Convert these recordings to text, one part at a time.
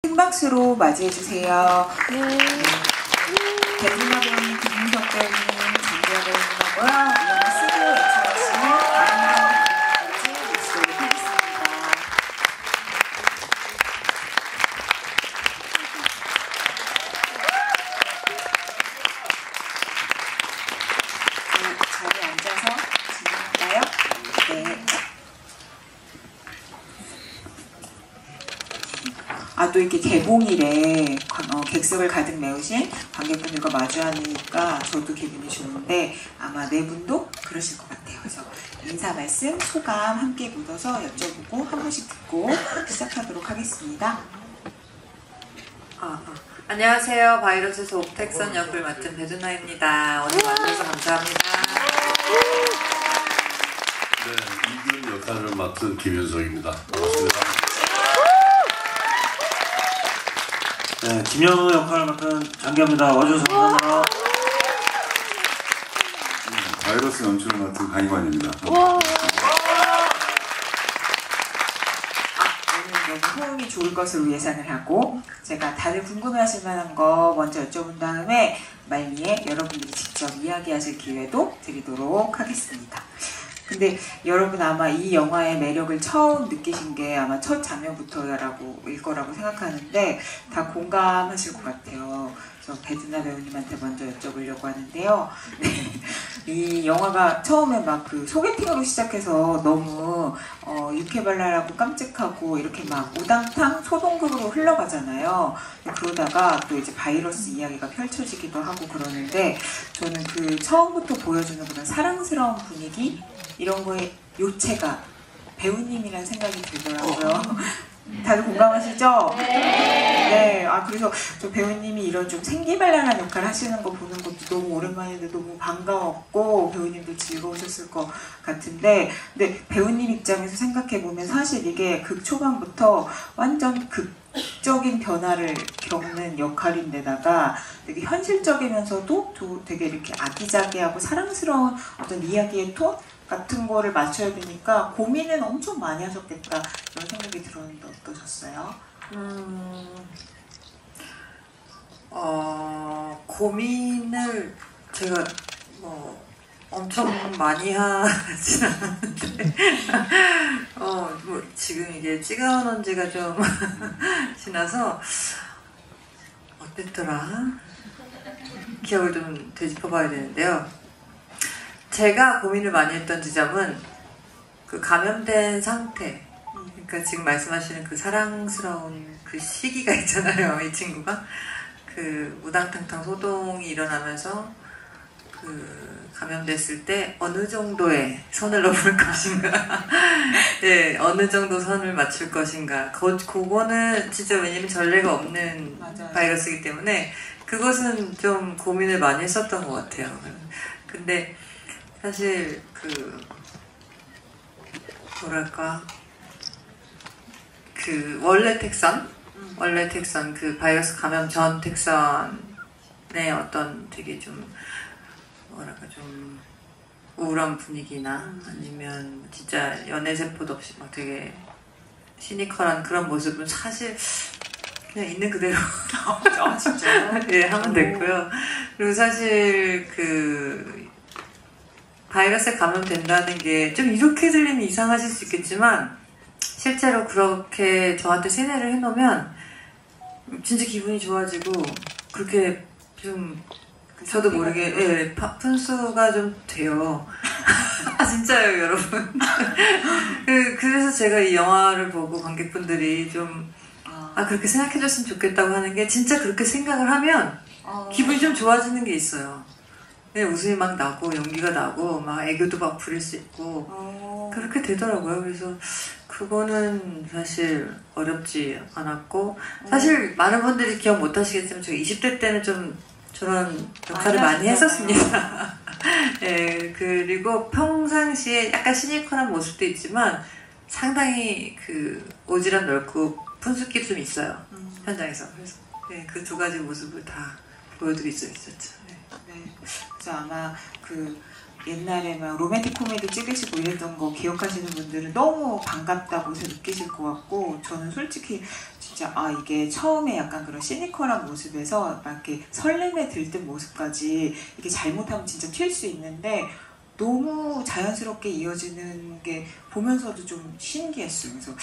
큰 박수로 맞이해주세요. 배두나 배우님, 김민석 배우님, 장기하 배우님하고요. 이어서 쓰고 애청하시는 다른 분들까지 모시도록 하겠습니다. 자리에 앉아서 진행할까요? 네. 또 이렇게 개봉일에 객석을 가득 메우신 관객분들과 마주하니까 저도 기분이 좋은데 아마 네 분도 그러실 것 같아요. 그래서 인사 말씀, 소감 함께 묻어서 여쭤보고 한 분씩 듣고 시작하도록 하겠습니다. 안녕하세요. 바이러스에서 옥택선 역을 맡은 배두나입니다. 오늘 와주셔서 감사합니다. 네, 이균 역할을 맡은 김윤석입니다. 반갑습니다. 네, 김현우 역할을 맡은 장기하입니다. 와주셔서 감사합니다. 바이러스 연출을 맡은 강희관입니다. 오늘 너무 호응이 좋을 것으로 예상을 하고 제가 다들 궁금해하실 만한 거 먼저 여쭤본 다음에 말미에 여러분들이 직접 이야기하실 기회도 드리도록 하겠습니다. 근데 여러분 아마 이 영화의 매력을 처음 느끼신 게 아마 첫 장면부터일 거라고 생각하는데 다 공감하실 것 같아요. 그래서 배두나 배우님한테 먼저 여쭤보려고 하는데요. 네. 이 영화가 처음에 막 그 소개팅으로 시작해서 너무 유쾌발랄하고 깜찍하고 이렇게 막 우당탕 소동극으로 흘러가잖아요. 그러다가 또 이제 바이러스 이야기가 펼쳐지기도 하고 그러는데 저는 그 처음부터 보여주는 그런 사랑스러운 분위기 이런 거에 요체가 배우님이라는 생각이 들더라고요. 다들 공감하시죠? 네. 그래서 저 배우님이 이런 좀 생기발랄한 역할 하시는 거 보는 것도 너무 오랜만인데 너무 반가웠고 배우님도 즐거우셨을 것 같은데 근데 배우님 입장에서 생각해보면 사실 이게 극 초반부터 완전 극적인 변화를 겪는 역할인데다가 되게 현실적이면서도 되게 이렇게 아기자기하고 사랑스러운 어떤 이야기의 톤? 같은 거를 맞춰야 되니까 고민은 엄청 많이 하셨겠다 이런 생각이 들었는데 어떠셨어요? 고민을 제가 엄청 많이 하진 않았는데 지금 이게 찍어놓은 지가 좀 지나서 어땠더라? 기억을 좀 되짚어봐야 되는데요. 제가 고민을 많이 했던 지점은 그 감염된 상태, 그러니까 지금 말씀하시는 그 사랑스러운 그 시기가 있잖아요. 이 친구가 그 우당탕탕 소동이 일어나면서 그 감염됐을 때 어느 정도의 선을 넘을 것인가, 네, 어느 정도 선을 맞출 것인가. 그거는 진짜 왜냐면 전례가 없는 맞아요. 바이러스이기 때문에 그것은 좀 고민을 많이 했었던 것 같아요. 근데 사실 뭐랄까 그 원래 택선 그 바이러스 감염 전 택선의 어떤 되게 좀 뭐랄까 좀 우울한 분위기나 아니면 진짜 연애세포도 없이 막 되게 시니컬한 그런 모습은 사실 그냥 있는 그대로 진짜요? 예, 하면 됐고요. 그리고 사실 그 바이러스에 감염된다는 게 좀 이렇게 들리면 이상하실 수 있겠지만 실제로 그렇게 저한테 세뇌를 해놓으면 진짜 기분이 좋아지고 그렇게 좀 저도 모르게 분수가 좀 돼요. 진짜요 여러분. 그래서 제가 이 영화를 보고 관객분들이 좀 그렇게 생각해줬으면 좋겠다고 하는 게 진짜 그렇게 생각을 하면 기분이 좀 좋아지는 게 있어요. 네, 웃음이 막 나고 연기가 나고 막 애교도 막 부릴 수 있고 그렇게 되더라고요. 그래서 그거는 사실 어렵지 않았고 사실 많은 분들이 기억 못 하시겠지만 제가 20대 때는 좀 저런 역할을 많이 했었습니다. 네, 그리고 평상시에 약간 시니컬한 모습도 있지만 상당히 그 오지랖 넓고 푼숫기 좀 있어요. 현장에서. 그래서 네, 그 두 가지 모습을 다 보여드릴 수 있었죠. 네. 그래서 아마 그 옛날에 막 로맨틱 코미디 찍으시고 이랬던 거 기억하시는 분들은 너무 반갑다고 느끼실 것 같고 저는 솔직히 진짜 이게 처음에 약간 그런 시니컬한 모습에서 막 이렇게 설렘에 들뜬 모습까지 이게 잘못하면 진짜 튈 수 있는데 너무 자연스럽게 이어지는 게 보면서도 좀 신기했어요. 그래서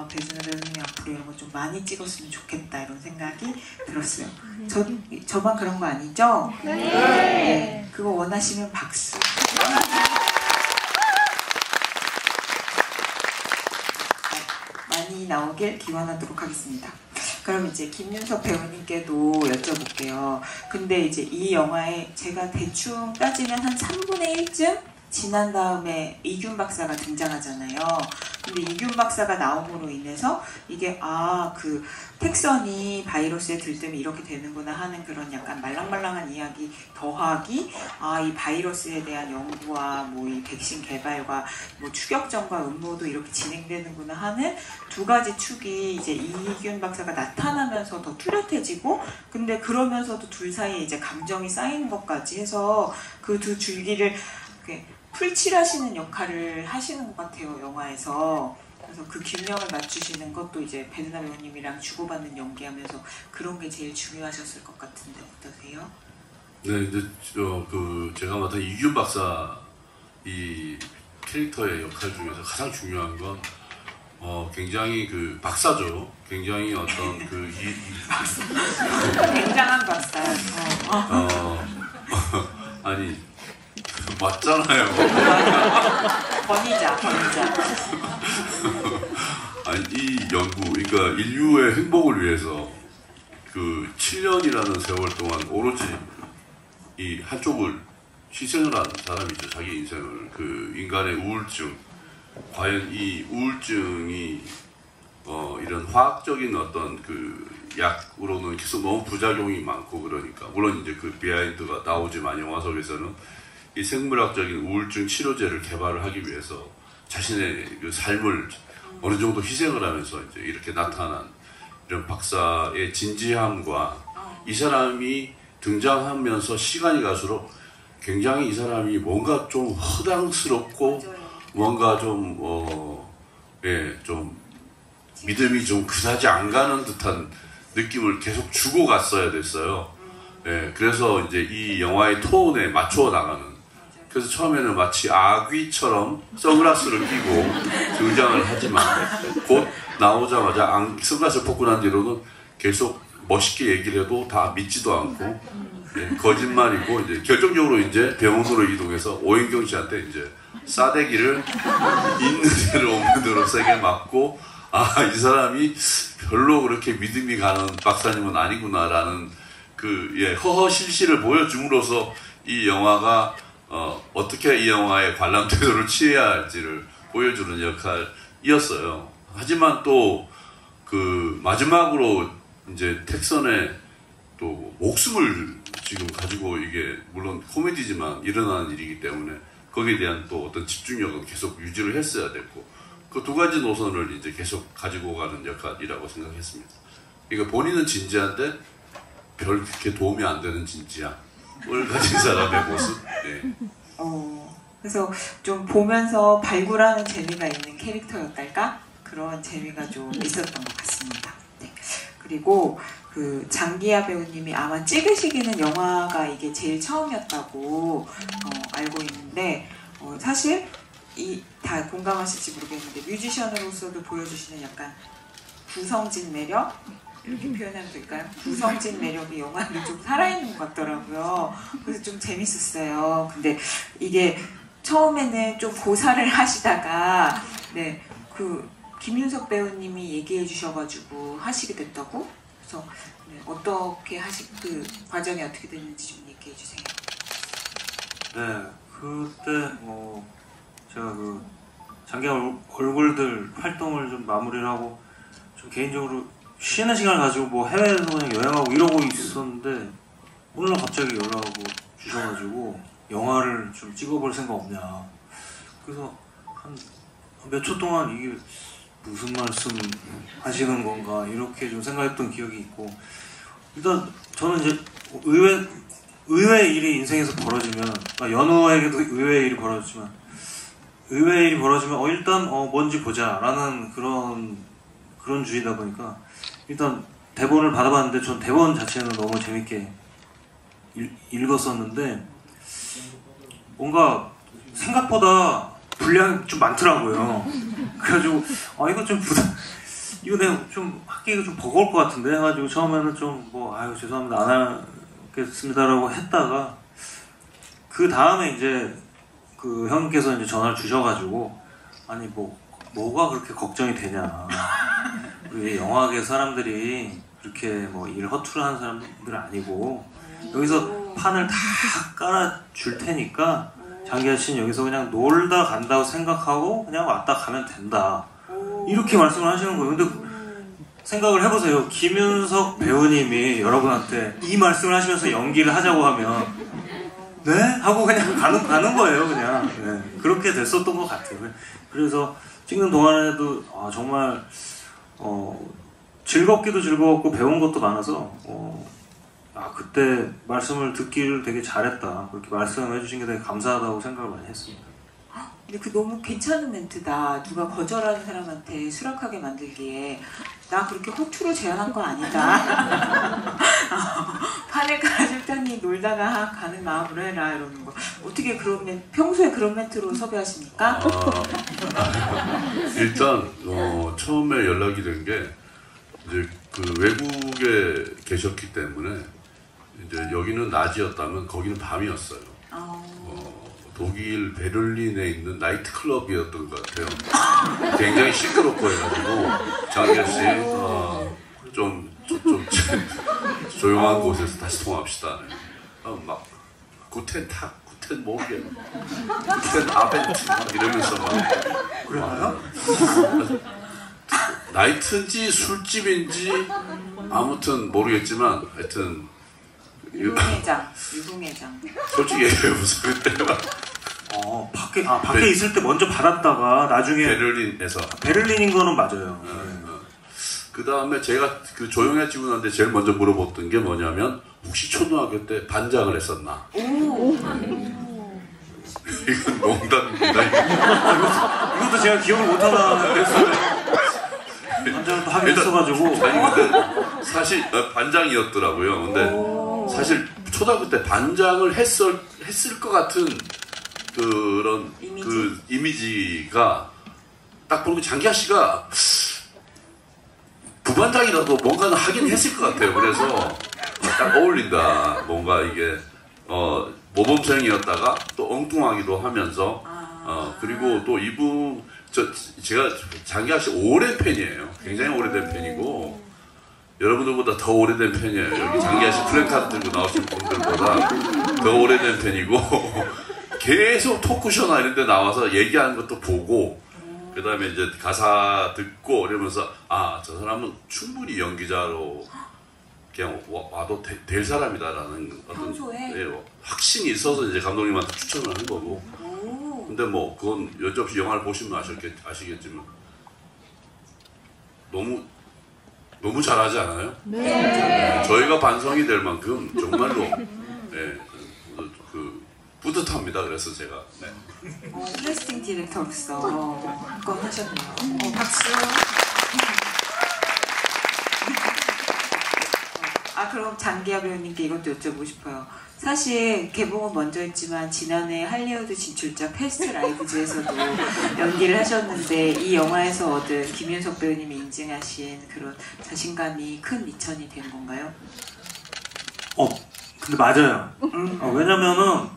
배준호 배우님이 앞으로 이런 거 좀 많이 찍었으면 좋겠다 이런 생각이 들었어요. 저만 그런 거 아니죠? 네. 그거 원하시면 박수. 많이 나오길 기원하도록 하겠습니다. 그럼 이제 김윤석 배우님께도 여쭤볼게요. 근데 이제 이 영화에 제가 대충 따지면 한 3분의 1쯤 지난 다음에 이균 박사가 등장하잖아요. 근데 이균 박사가 나옴으로 인해서 이게 그 택선이 바이러스에 들뜨면 이렇게 되는구나 하는 그런 약간 말랑말랑한 이야기 더하기 이 바이러스에 대한 연구와 뭐 이 백신 개발과 뭐 추격전과 음모도 이렇게 진행되는구나 하는 두 가지 축이 이제 이균 박사가 나타나면서 더 뚜렷해지고 근데 그러면서도 둘 사이에 이제 감정이 쌓이는 것까지 해서 그 두 줄기를 풀칠하시는 역할을 하시는 것 같아요, 영화에서. 그래서 그 균형을 맞추시는 것도 이제 배두나 배우님이랑 주고받는 연기하면서 그런 게 제일 중요하셨을 것 같은데 어떠세요? 네, 이제 제가 맡은 이균 박사 이 캐릭터의 역할 중에서 가장 중요한 건 굉장히 그 박사죠. 굉장히 어떤 굉장한 박사. 아니. 맞잖아요. 권위자. 아니 이 연구, 그러니까 인류의 행복을 위해서 그 7년이라는 세월 동안 오로지 이 한쪽을 희생을 한 사람이죠. 자기 인생을 그 인간의 우울증. 과연 이 우울증이 이런 화학적인 어떤 그 약으로는 계속 너무 부작용이 많고 그러니까 물론 이제 그 비하인드가 나오지만 영화 속에서는. 이 생물학적인 우울증 치료제를 개발을 하기 위해서 자신의 그 삶을 어느 정도 희생을 하면서 이제 이렇게 나타난 이런 박사의 진지함과 이 사람이 등장하면서 시간이 갈수록 굉장히 이 사람이 뭔가 좀 허당스럽고 뭔가 좀 좀 믿음이 좀 그다지 안 가는 듯한 느낌을 계속 주고 갔어야 됐어요. 그래서 이제 이 영화의 톤에 맞춰 나가는. 그래서 처음에는 마치 아귀처럼 선글라스를 끼고 등장을 하지만 곧 나오자마자 선글라스를 벗고 난 뒤로는 계속 멋있게 얘기를 해도 다 믿지도 않고 거짓말이고 이제 결정적으로 이제 병원으로 이동해서 오인경 씨한테 이제 싸대기를 있는 대로 없는 대로 세게 맞고 이 사람이 별로 그렇게 믿음이 가는 박사님은 아니구나라는 허허실실을 보여줌으로써 이 영화가 어떻게 이 영화의 관람 태도를 취해야 할지를 보여주는 역할이었어요. 하지만 또 그 마지막으로 이제 택선의 또 목숨을 지금 가지고 이게 물론 코미디지만 일어나는 일이기 때문에 거기에 대한 또 어떤 집중력은 계속 유지를 했어야 됐고 그 두 가지 노선을 이제 계속 가지고 가는 역할이라고 생각했습니다. 그러니까 본인은 진지한데 별 그렇게 도움이 안 되는 진지함을 가진 사람의 모습. 그래서 좀 보면서 발굴하는 재미가 있는 캐릭터였달까? 그런 재미가 좀 있었던 것 같습니다. 네. 그리고 그 장기하 배우님이 아마 찍으시기는 영화가 이게 제일 처음이었다고 알고 있는데 사실 다 공감하실지 모르겠는데 뮤지션으로서도 보여주시는 약간 구성진 매력? 이렇게 표현하면 될까요? 구성진 매력이 영화에 좀 살아있는 것 같더라고요. 그래서 좀 재밌었어요. 근데 이게 처음에는 좀 고사를 하시다가 김윤석 배우님이 얘기해 주셔가지고 하시게 됐다고? 그래서 어떻게 그 과정이 어떻게 됐는지 좀 얘기해 주세요. 네, 그때 제가 그 장기하 얼굴들 활동을 좀 마무리를 하고 좀 개인적으로 쉬는 시간을 가지고 뭐 해외에서 그냥 여행하고 이러고 있었는데 오늘 갑자기 연락을 주셔가지고 영화를 좀 찍어볼 생각 없냐. 그래서 한 몇 초 동안 이게 무슨 말씀 하시는 건가 이렇게 좀 생각했던 기억이 있고 일단 저는 이제 의외의 일이 인생에서 벌어지면 연우에게도 의외의 일이 벌어지지만 일단 뭔지 보자 라는 그런 주의다 보니까 일단 대본을 받아봤는데 전 대본 자체는 너무 재밌게 읽었었는데 뭔가 생각보다 분량이 좀 많더라고요. 그래가지고 이거 좀 이거 내가 좀 하기가 좀 버거울 것 같은데 해가지고 처음에는 좀 뭐 아유 죄송합니다 안 하겠습니다라고 했다가 그 다음에 이제 그 형님께서 이제 전화를 주셔가지고 아니 뭐가 그렇게 걱정이 되냐. 우리 영화계 사람들이 그렇게 뭐 일 허투루 하는 사람들 아니고 여기서 판을 다 깔아줄 테니까 장기하 씨는 여기서 그냥 놀다 간다고 생각하고 그냥 왔다 가면 된다. 이렇게 말씀을 하시는 거예요. 근데 생각을 해보세요. 김윤석 배우님이 여러분한테 이 말씀을 하시면서 연기를 하자고 하면 네? 하고 그냥 가는 거예요. 그냥 네. 그렇게 됐었던 것 같아요. 그래서 찍는 동안에도 정말 즐겁기도 즐거웠고 배운 것도 많아서 그때 말씀을 듣기를 되게 잘했다. 그렇게 말씀해 주신 게 되게 감사하다고 생각을 많이 했습니다. 근데 그 너무 괜찮은 멘트다. 누가 거절하는 사람한테 수락하게 만들기에 나 그렇게 허투루 제안한 건 아니다. 판을 깔아줄 테니 놀다가 가는 마음으로 해라 이러는 거. 어떻게 평소에 그런 멘트로 섭외하십니까? 일단 처음에 연락이 된 게 이제 그 외국에 계셨기 때문에 이제 여기는 낮이었다면 거기는 밤이었어요. 독일 베를린에 있는 나이트클럽이었던 것 같아요. 굉장히 시끄럽고 해가지고 장기하 씨 좀 조용한 곳에서 다시 통화합시다. 막 구텐 모르겠 구텐 아벤트 이러면서 막 그래요? 나이트인지 술집인지 아무튼 모르겠지만 하여튼 유흥회장. 솔직히 얘기해보세요. 그때 밖에 있을 때 먼저 받았다가 나중에 베를린에서 베를린인 거는 맞아요. 그 다음에 제가 그 조용해지고 난데 제일 먼저 물어봤던 게 뭐냐면 혹시 초등학교 때 반장을 했었나? 이건 농담입니다. 이것도 제가 기억을 못하나 그랬어요. 반장을 또 하긴 했어가지고. 사실 반장이었더라고요. 근데 사실 초등학교 때 반장을 했을 것 같은 그런 그 이미지가 딱 보니까 장기하 씨가 부반장이라도 뭔가는 하긴 했을 것 같아요. 그래서 딱 어울린다. 뭔가 이게 모범생이었다가 또 엉뚱하기도 하면서 그리고 또 이분 제가 장기하 씨 오랜 팬이에요. 굉장히 오래된 팬이고 여러분들보다 더 오래된 팬이에요. 여기 장기하 씨 플랜카드 들고 나오신 분들보다 더 오래된 팬이고 계속 토크쇼나 이런 데 나와서 얘기하는 것도 보고 그 다음에 이제 가사 듣고 이러면서 저 사람은 충분히 연기자로 그냥 와도 될 사람이다라는 어떤 확신이 있어서 이제 감독님한테 추천을 한 거고 근데 뭐 그건 여지없이 영화를 보시면 아시겠지만 너무 잘하지 않아요? 네. 저희가 반성이 될 만큼 정말로 뿌듯합니다. 그래서 제가 캐스팅 디렉터로서 한건 하셨네요. 박수. 그럼 장기하 배우님께 이것도 여쭤보고 싶어요. 사실 개봉은 먼저 했지만 지난해 할리우드 진출작 패스트 라이브즈에서도 연기를 하셨는데 이 영화에서 얻은 김윤석 배우님이 인증하신 그런 자신감이 큰 미천이 된 건가요? 근데 맞아요. 왜냐면은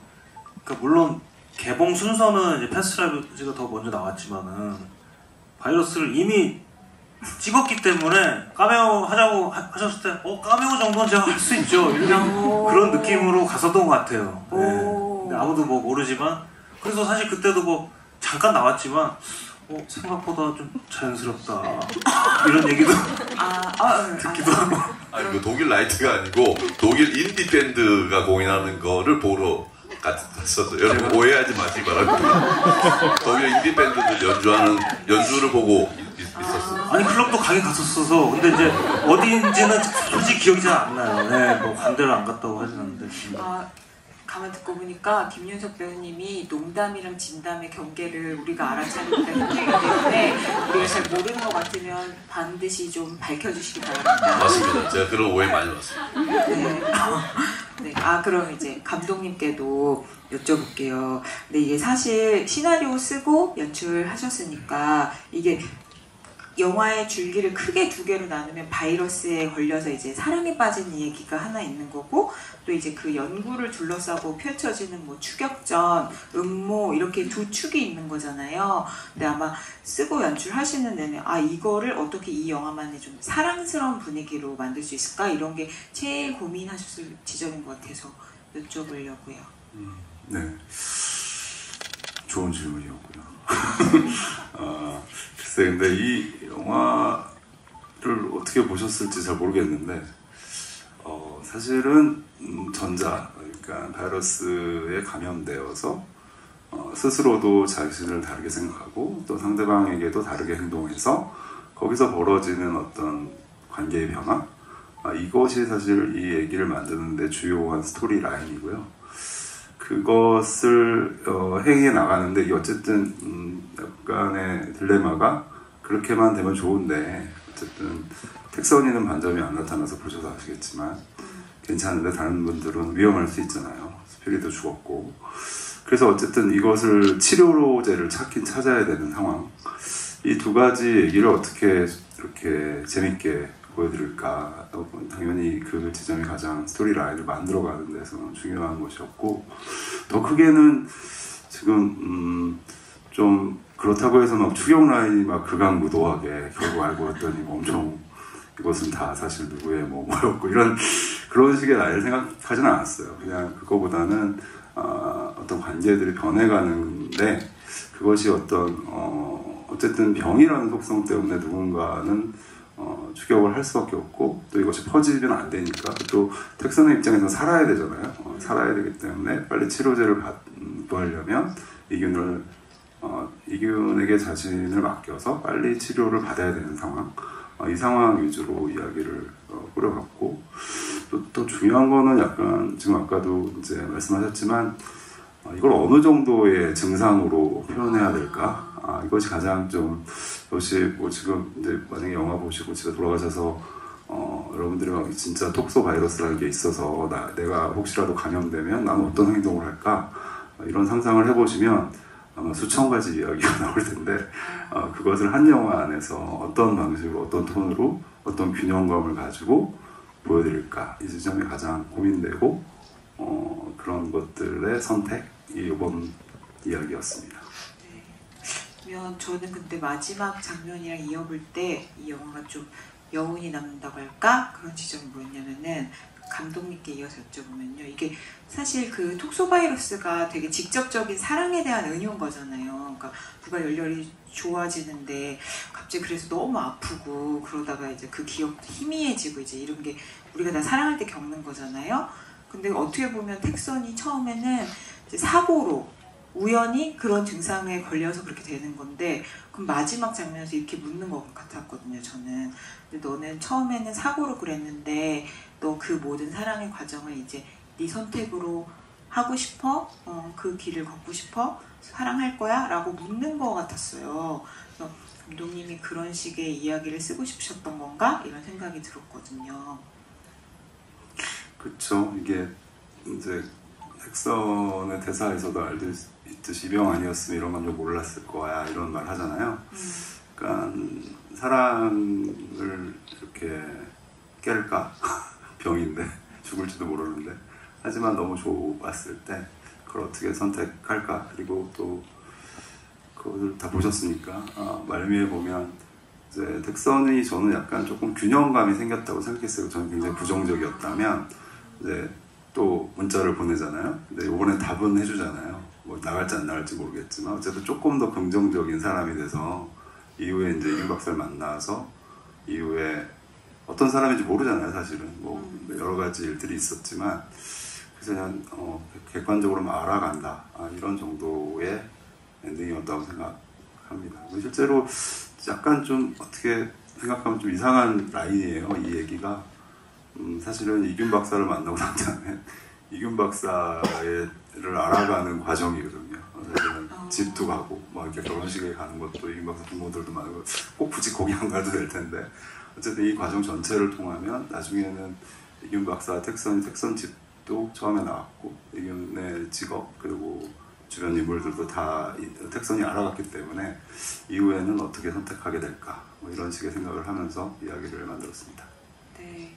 물론 개봉 순서는 이제 패스트 라이브즈가 더 먼저 나왔지만은 바이러스를 이미 찍었기 때문에 카메오 하자고 하셨을 때 카메오 정도는 제가 할 수 있죠 이런 그런 느낌으로 갔었던 것 같아요. 네. 근데 아무도 뭐 모르지만 그래서 사실 그때도 뭐 잠깐 나왔지만 생각보다 좀 자연스럽다 이런 얘기도 듣기도 하고. 그 독일 라이트가 아니고 독일 인디 밴드가 공연하는 거를 보러 갔었어요. 여러분 오해하지 마시기 바랍니다. 독일 인디 밴드들 연주를 보고 있었어요. 아니 클럽도 가긴 갔었어서 근데 이제 어디인지는 솔직히 기억이 잘 안 나요. 네, 뭐 반대를 안 갔다고 하진 않는데. 가만 듣고 보니까 김윤석 배우님이 농담이랑 진담의 경계를 우리가 알아차리기가 힘들기 때문에 우리가 잘 모르는 것 같으면 반드시 좀 밝혀주시기 바랍니다. 맞습니다. 제가 그런 오해 많이 받습니다. 네. 네. 아, 그럼 이제 감독님께도 여쭤볼게요. 근데 이게 사실 시나리오 쓰고 연출하셨으니까 이게 영화의 줄기를 크게 두 개로 나누면 바이러스에 걸려서 이제 사랑에 빠진 얘기가 하나 있는 거고, 또 이제 그 연구를 둘러싸고 펼쳐지는 뭐 추격전, 음모 이렇게 두 축이 있는 거잖아요. 근데 아마 쓰고 연출하시는 내내 아, 이거를 어떻게 이 영화만의 좀 사랑스러운 분위기로 만들 수 있을까, 이런 게 제일 고민하셨을 지점인 것 같아서 여쭤보려고요. 네, 좋은 질문이었고요. 글쎄, 근데 이 영화를 어떻게 보셨을지 잘 모르겠는데, 사실은 전자, 그러니까 바이러스에 감염되어서 스스로도 자신을 다르게 생각하고 또 상대방에게도 다르게 행동해서 거기서 벌어지는 어떤 관계의 변화, 이것이 사실 이 얘기를 만드는데 주요한 스토리 라인이고요. 그것을 행해 나가는데 이게 어쨌든 약간의 딜레마가 그렇게만 되면 좋은데, 어쨌든 택선이는 반점이 안 나타나서 보셔서 아시겠지만 괜찮은데 다른 분들은 위험할 수 있잖아요. 스피리도 죽었고. 그래서 어쨌든 이것을 치료제를 찾긴 찾아야 되는 상황. 이 두 가지 얘기를 어떻게 이렇게 재밌게 보여드릴까, 당연히 그 지점이 가장 스토리 라인을 만들어가는 데서는 중요한 것이었고, 더 크게는 지금 좀 그렇다고 해서 막 추격 라인이 막 극악무도하게 결국 알고 봤더니 엄청 이것은 다 사실 누구의 뭐였고 이런 그런 식의 라인을 생각하지는 않았어요. 그냥 그거보다는 어떤 관계들이 변해가는데, 그것이 어쨌든 병이라는 속성 때문에 누군가는 추격을 할 수밖에 없고, 또 이것이 퍼지면 안 되니까, 또 택선의 입장에서 살아야 되잖아요. 살아야 되기 때문에 빨리 치료제를 구하려면 이균에게 자신을 맡겨서 빨리 치료를 받아야 되는 상황, 이 상황 위주로 이야기를 꾸려갔고, 또 중요한 거는 약간 지금 아까도 이제 말씀하셨지만 이걸 어느 정도의 증상으로 표현해야 될까? 이것이 가장 좀, 역시 뭐 지금 이제 만약에 영화 보시고 집에 돌아가셔서 여러분들이 막 진짜 톡소 바이러스라는 게 있어서 내가 혹시라도 감염되면 나는 어떤 행동을 할까? 이런 상상을 해보시면 아마 수천 가지 이야기가 나올 텐데, 그것을 한 영화 안에서 어떤 방식으로, 어떤 톤으로, 어떤 균형감을 가지고 보여드릴까, 이 지점이 가장 고민되고, 그런 것들의 선택이 이번 이야기였습니다. 네. 그러면 저는 근데 마지막 장면이랑 이어볼 때 이 영화가 좀 여운이 남는다고 할까? 그런 지점이 뭐였냐면은, 감독님께 이어서 여쭤보면요, 이게 사실 그 톡소바이러스가 되게 직접적인 사랑에 대한 은유인 거잖아요. 그러니까 누가 열렬히 좋아지는데 갑자기 그래서 너무 아프고, 그러다가 이제 그 기억도 희미해지고, 이제 이런 게 우리가 다 사랑할 때 겪는 거잖아요. 근데 어떻게 보면 택선이 처음에는 이제 사고로 우연히 그런 증상에 걸려서 그렇게 되는 건데, 그럼 마지막 장면에서 이렇게 묻는 것 같았거든요, 저는. 근데 너는 처음에는 사고로 그랬는데 너 그 모든 사랑의 과정을 이제 네 선택으로 하고 싶어? 그 길을 걷고 싶어? 사랑할 거야? 라고 묻는 것 같았어요. 그래서 감독님이 그런 식의 이야기를 쓰고 싶으셨던 건가? 이런 생각이 들었거든요. 그쵸. 이게 이제 택선의 대사에서도 알듯이 병 아니었으면 이런 감정 몰랐을 거야, 이런 말 하잖아요. 그러니까 사랑을 이렇게 깰까? 병인데, 죽을지도 모르는데, 하지만 너무 좋았을 때 그걸 어떻게 선택할까? 그리고 또 그걸 다 보셨으니까 말미에 보면 이제 택선이, 저는 약간 조금 균형감이 생겼다고 생각했어요. 저는 굉장히 부정적이었다면 이제 또 문자를 보내잖아요. 근데 이번에 답은 해주잖아요. 뭐 나갈지 안 나갈지 모르겠지만 어쨌든 조금 더 긍정적인 사람이 돼서, 이후에 이제 이균 박사를 만나서 이후에 어떤 사람인지 모르잖아요, 사실은. 뭐 여러 가지 일들이 있었지만, 그래서 그냥 객관적으로 알아간다, 이런 정도의 엔딩이었다고 생각합니다. 실제로 약간 좀 어떻게 생각하면 좀 이상한 라인이에요, 이 얘기가. 사실은 이균 박사를 만나고 난 다음에 이균 박사를 알아가는 과정이거든요. 사실은 집도 가고 뭐 이렇게 결혼식에 가는 것도 이균 박사 부모들도 많고 꼭 굳이 거기 안 가도 될 텐데 어쨌든 이 과정 전체를 통하면 나중에는 이균 박사 택선 집도 처음에 나왔고 이균의 직업 그리고 주변 인물들도 다 택선이 알아갔기 때문에 이후에는 어떻게 선택하게 될까 뭐 이런 식의 생각을 하면서 이야기를 만들었습니다. 네.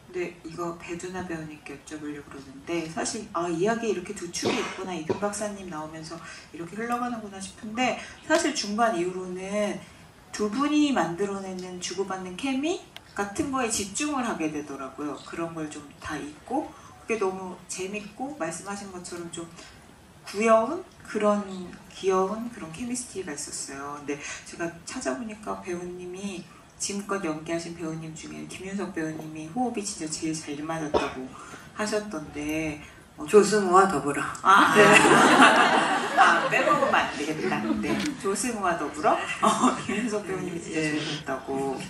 근데 이거 배두나 배우님께 여쭤보려고 그러는데 사실 이야기에 이렇게 두 축이 있구나 이균 박사님 나오면서 이렇게 흘러가는구나 싶은데 사실 중반 이후로는 두 분이 만들어내는 주고받는 케미 같은 거에 집중을 하게 되더라고요. 그런 걸 좀 다 잊고 그게 너무 재밌고 말씀하신 것처럼 좀 귀여운 그런 케미스트리가 있었어요. 근데 제가 찾아보니까 배우님이 지금껏 연기하신 배우님 중에 김윤석 배우님이 호흡이 진짜 제일 잘 맞았다고 하셨던데 조승우와 더불어. 빼먹으면 안 되겠다. 네, 조승우와 더불어 김윤석 배우님이 진짜 좋으셨다고.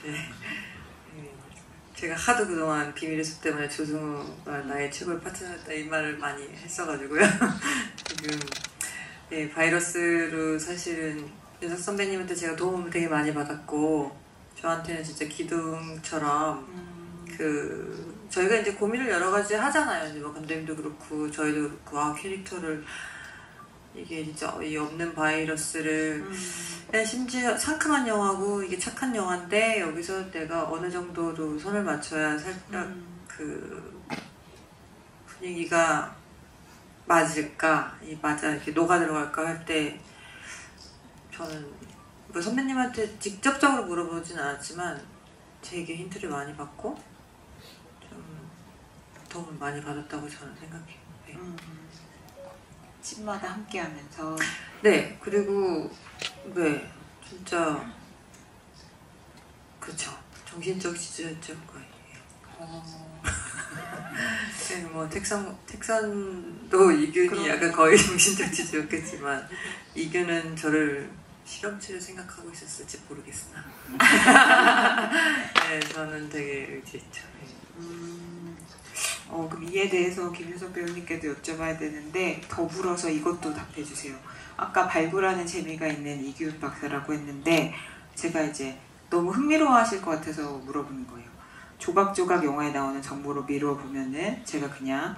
네. 제가 하도 그동안 비밀의 숲 때문에 조승우가 나의 최고의 파트너였다 이 말을 많이 했어가지고요. 지금 네, 바이러스로 사실은 윤석 선배님한테 제가 도움을 되게 많이 받았고 저한테는 진짜 기둥처럼 저희가 이제 고민을 여러 가지 하잖아요. 이제 뭐 감독님도 그렇고 저희도 그렇고 캐릭터를 이게 진짜 이 없는 바이러스를 심지어 상큼한 영화고 이게 착한 영화인데 여기서 내가 어느 정도로 손을 맞춰야 살짝 그 분위기가 맞을까 이렇게 녹아 들어갈까 할 때 저는 뭐 선배님한테 직접적으로 물어보진 않았지만 제게 힌트를 많이 받고 좀 도움을 많이 받았다고 저는 생각해요. 네. 집마다 함께하면서 네 그리고 네 진짜 그렇죠 정신적 지주였죠 거의. 네, 뭐 택선도 이균이 약간 거의 정신적 지주였겠지만 이균은 저를 실험체를 생각하고 있었을지 모르겠으나 네 저는 되게 의지했죠. 그럼 이에 대해서 김윤석 배우님께도 여쭤봐야 되는데 더불어서 이것도 답해주세요. 아까 발굴하는 재미가 있는 이균 박사라고 했는데 제가 이제 너무 흥미로워하실 것 같아서 물어보는 거예요. 조각조각 영화에 나오는 정보로 미루어 보면은 제가 그냥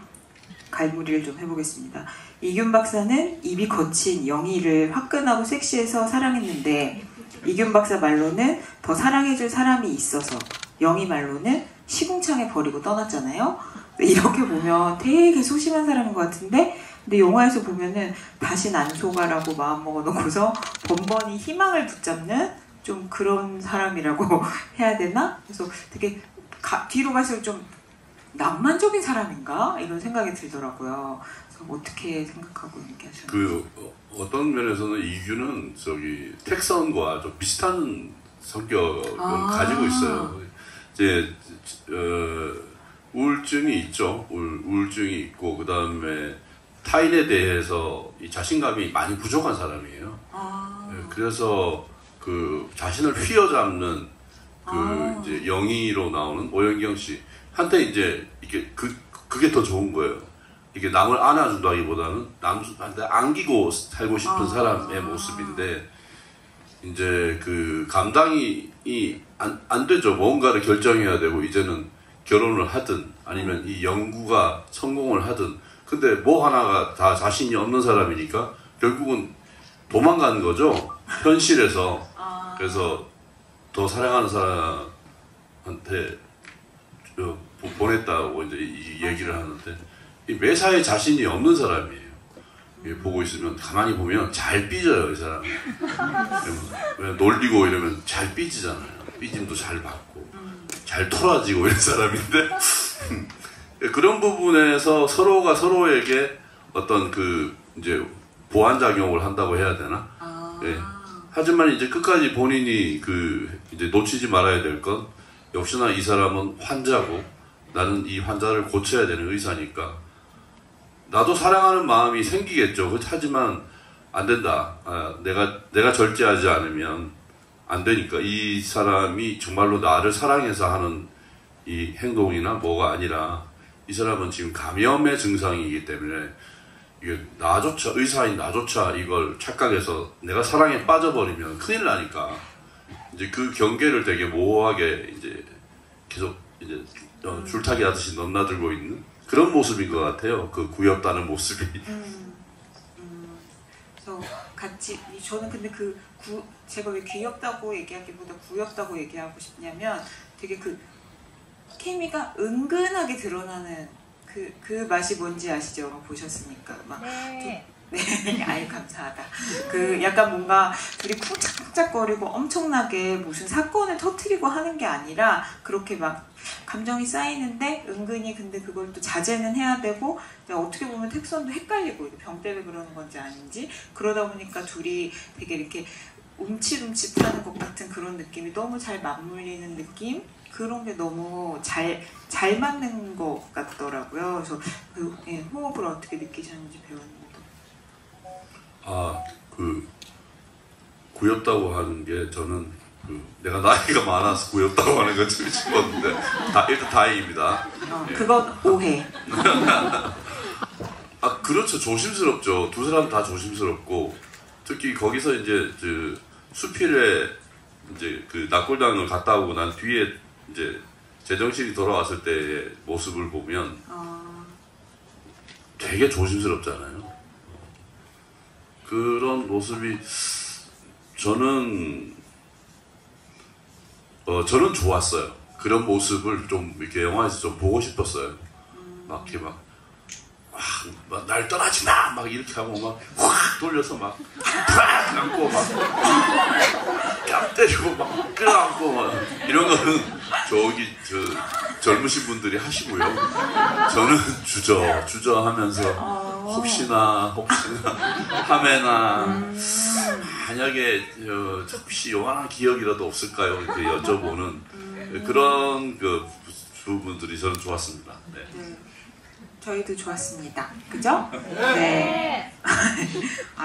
갈무리를 좀 해보겠습니다. 이균 박사는 입이 거친 영희를 화끈하고 섹시해서 사랑했는데 이균 박사 말로는 더 사랑해줄 사람이 있어서 영희 말로는 시궁창에 버리고 떠났잖아요. 이렇게 보면 되게 소심한 사람인 것 같은데 근데 영화에서 보면은 다신 안 속아라고 마음먹어 놓고서 번번이 희망을 붙잡는 좀 그런 사람이라고 해야 되나? 그래서 되게 뒤로 갈수록 좀 낭만적인 사람인가? 이런 생각이 들더라고요. 그래서 어떻게 생각하고 이렇게 하셨나요? 어떤 면에서는 이규는 택선과 좀 비슷한 성격을 가지고 있어요. 이제 우울증이 있죠. 우울증이 있고 그 다음에 타인에 대해서 이 자신감이 많이 부족한 사람이에요. 그래서 그 자신을 휘어잡는 이제 영희로 나오는 오연경 씨 한테 이제 이게 그게 더 좋은 거예요. 이게 남을 안아준다기보다는 남한테 안기고 살고 싶은 사람의 모습인데 이제 그 감당이 안 되죠. 뭔가를 결정해야 되고 이제는 결혼을 하든 아니면 이 연구가 성공을 하든 근데 뭐 하나가 다 자신이 없는 사람이니까 결국은 도망가는 거죠. 현실에서. 그래서 더 사랑하는 사람한테 보냈다고 이제 이 얘기를 하는데 이 매사에 자신이 없는 사람이에요. 보고 있으면 가만히 보면 잘 삐져요, 이 사람이. 왜 놀리고 이러면 잘 삐지잖아요. 삐짐도 잘 받고 잘 토라지고 이런 사람인데 그런 부분에서 서로가 서로에게 어떤 이제 보완작용을 한다고 해야 되나? 예. 하지만 이제 끝까지 본인이 이제 놓치지 말아야 될 건 역시나 이 사람은 환자고 나는 이 환자를 고쳐야 되는 의사니까 나도 사랑하는 마음이 생기겠죠. 하지만 안 된다. 내가 절제하지 않으면 안 되니까 이 사람이 정말로 나를 사랑해서 하는 이 행동이나 뭐가 아니라 이 사람은 지금 감염의 증상이기 때문에 이게 나조차 의사인 나조차 이걸 착각해서 내가 사랑에 빠져버리면 큰일 나니까 이제 그 경계를 되게 모호하게 이제 계속 이제 줄타기 하듯이 넘나들고 있는 그런 모습인 것 같아요. 그 구였다는 모습이. 그래서 같이 저는 근데 제가 왜 귀엽다고 얘기하기보다 구엽다고 얘기하고 싶냐면 되게 그 케미가 은근하게 드러나는 그 맛이 뭔지 아시죠? 여러분 보셨으니까 막 네. 네, 아유 감사하다. 그 약간 뭔가 둘이 쿵짝쿵짝거리고 엄청나게 무슨 사건을 터뜨리고 하는 게 아니라 그렇게 막 감정이 쌓이는데 은근히 근데 그걸 또 자제는 해야 되고 어떻게 보면 택선도 헷갈리고 병 때문에 그러는 건지 아닌지 그러다 보니까 둘이 되게 이렇게 움찔움찔하는 것 같은 그런 느낌이 너무 잘 맞물리는 느낌? 그런 게 너무 잘 맞는 것 같더라고요. 그래서 호흡을 어떻게 느끼셨는지 배웠는데. 구였다고 하는 게 저는 내가 나이가 많아서 구였다고 하는 건 좀 싶었는데 일단 다행입니다. 그건 오해. 그렇죠. 조심스럽죠. 두 사람 다 조심스럽고 특히 거기서 이제 수필에 이제 그 낙골당을 갔다 오고 난 뒤에 이제 제정신이 돌아왔을 때의 모습을 보면 되게 조심스럽잖아요. 그런 모습이 저는 좋았어요. 그런 모습을 좀 이렇게 영화에서 좀 보고 싶었어요. 막 이렇게 막 날 떠나지 마! 막 이렇게 하고 막 확 돌려서 막 안고 막 뺨 때리고 막 끌어안고 막 이런 거는 젊으신 분들이 하시고요. 저는 주저하면서 혹시나 하메나 만약에 혹시 요만한 기억이라도 없을까요? 이렇게 여쭤보는 그런 그 부분들이 저는 좋았습니다. 네. 저희도 좋았습니다. 그죠? 네.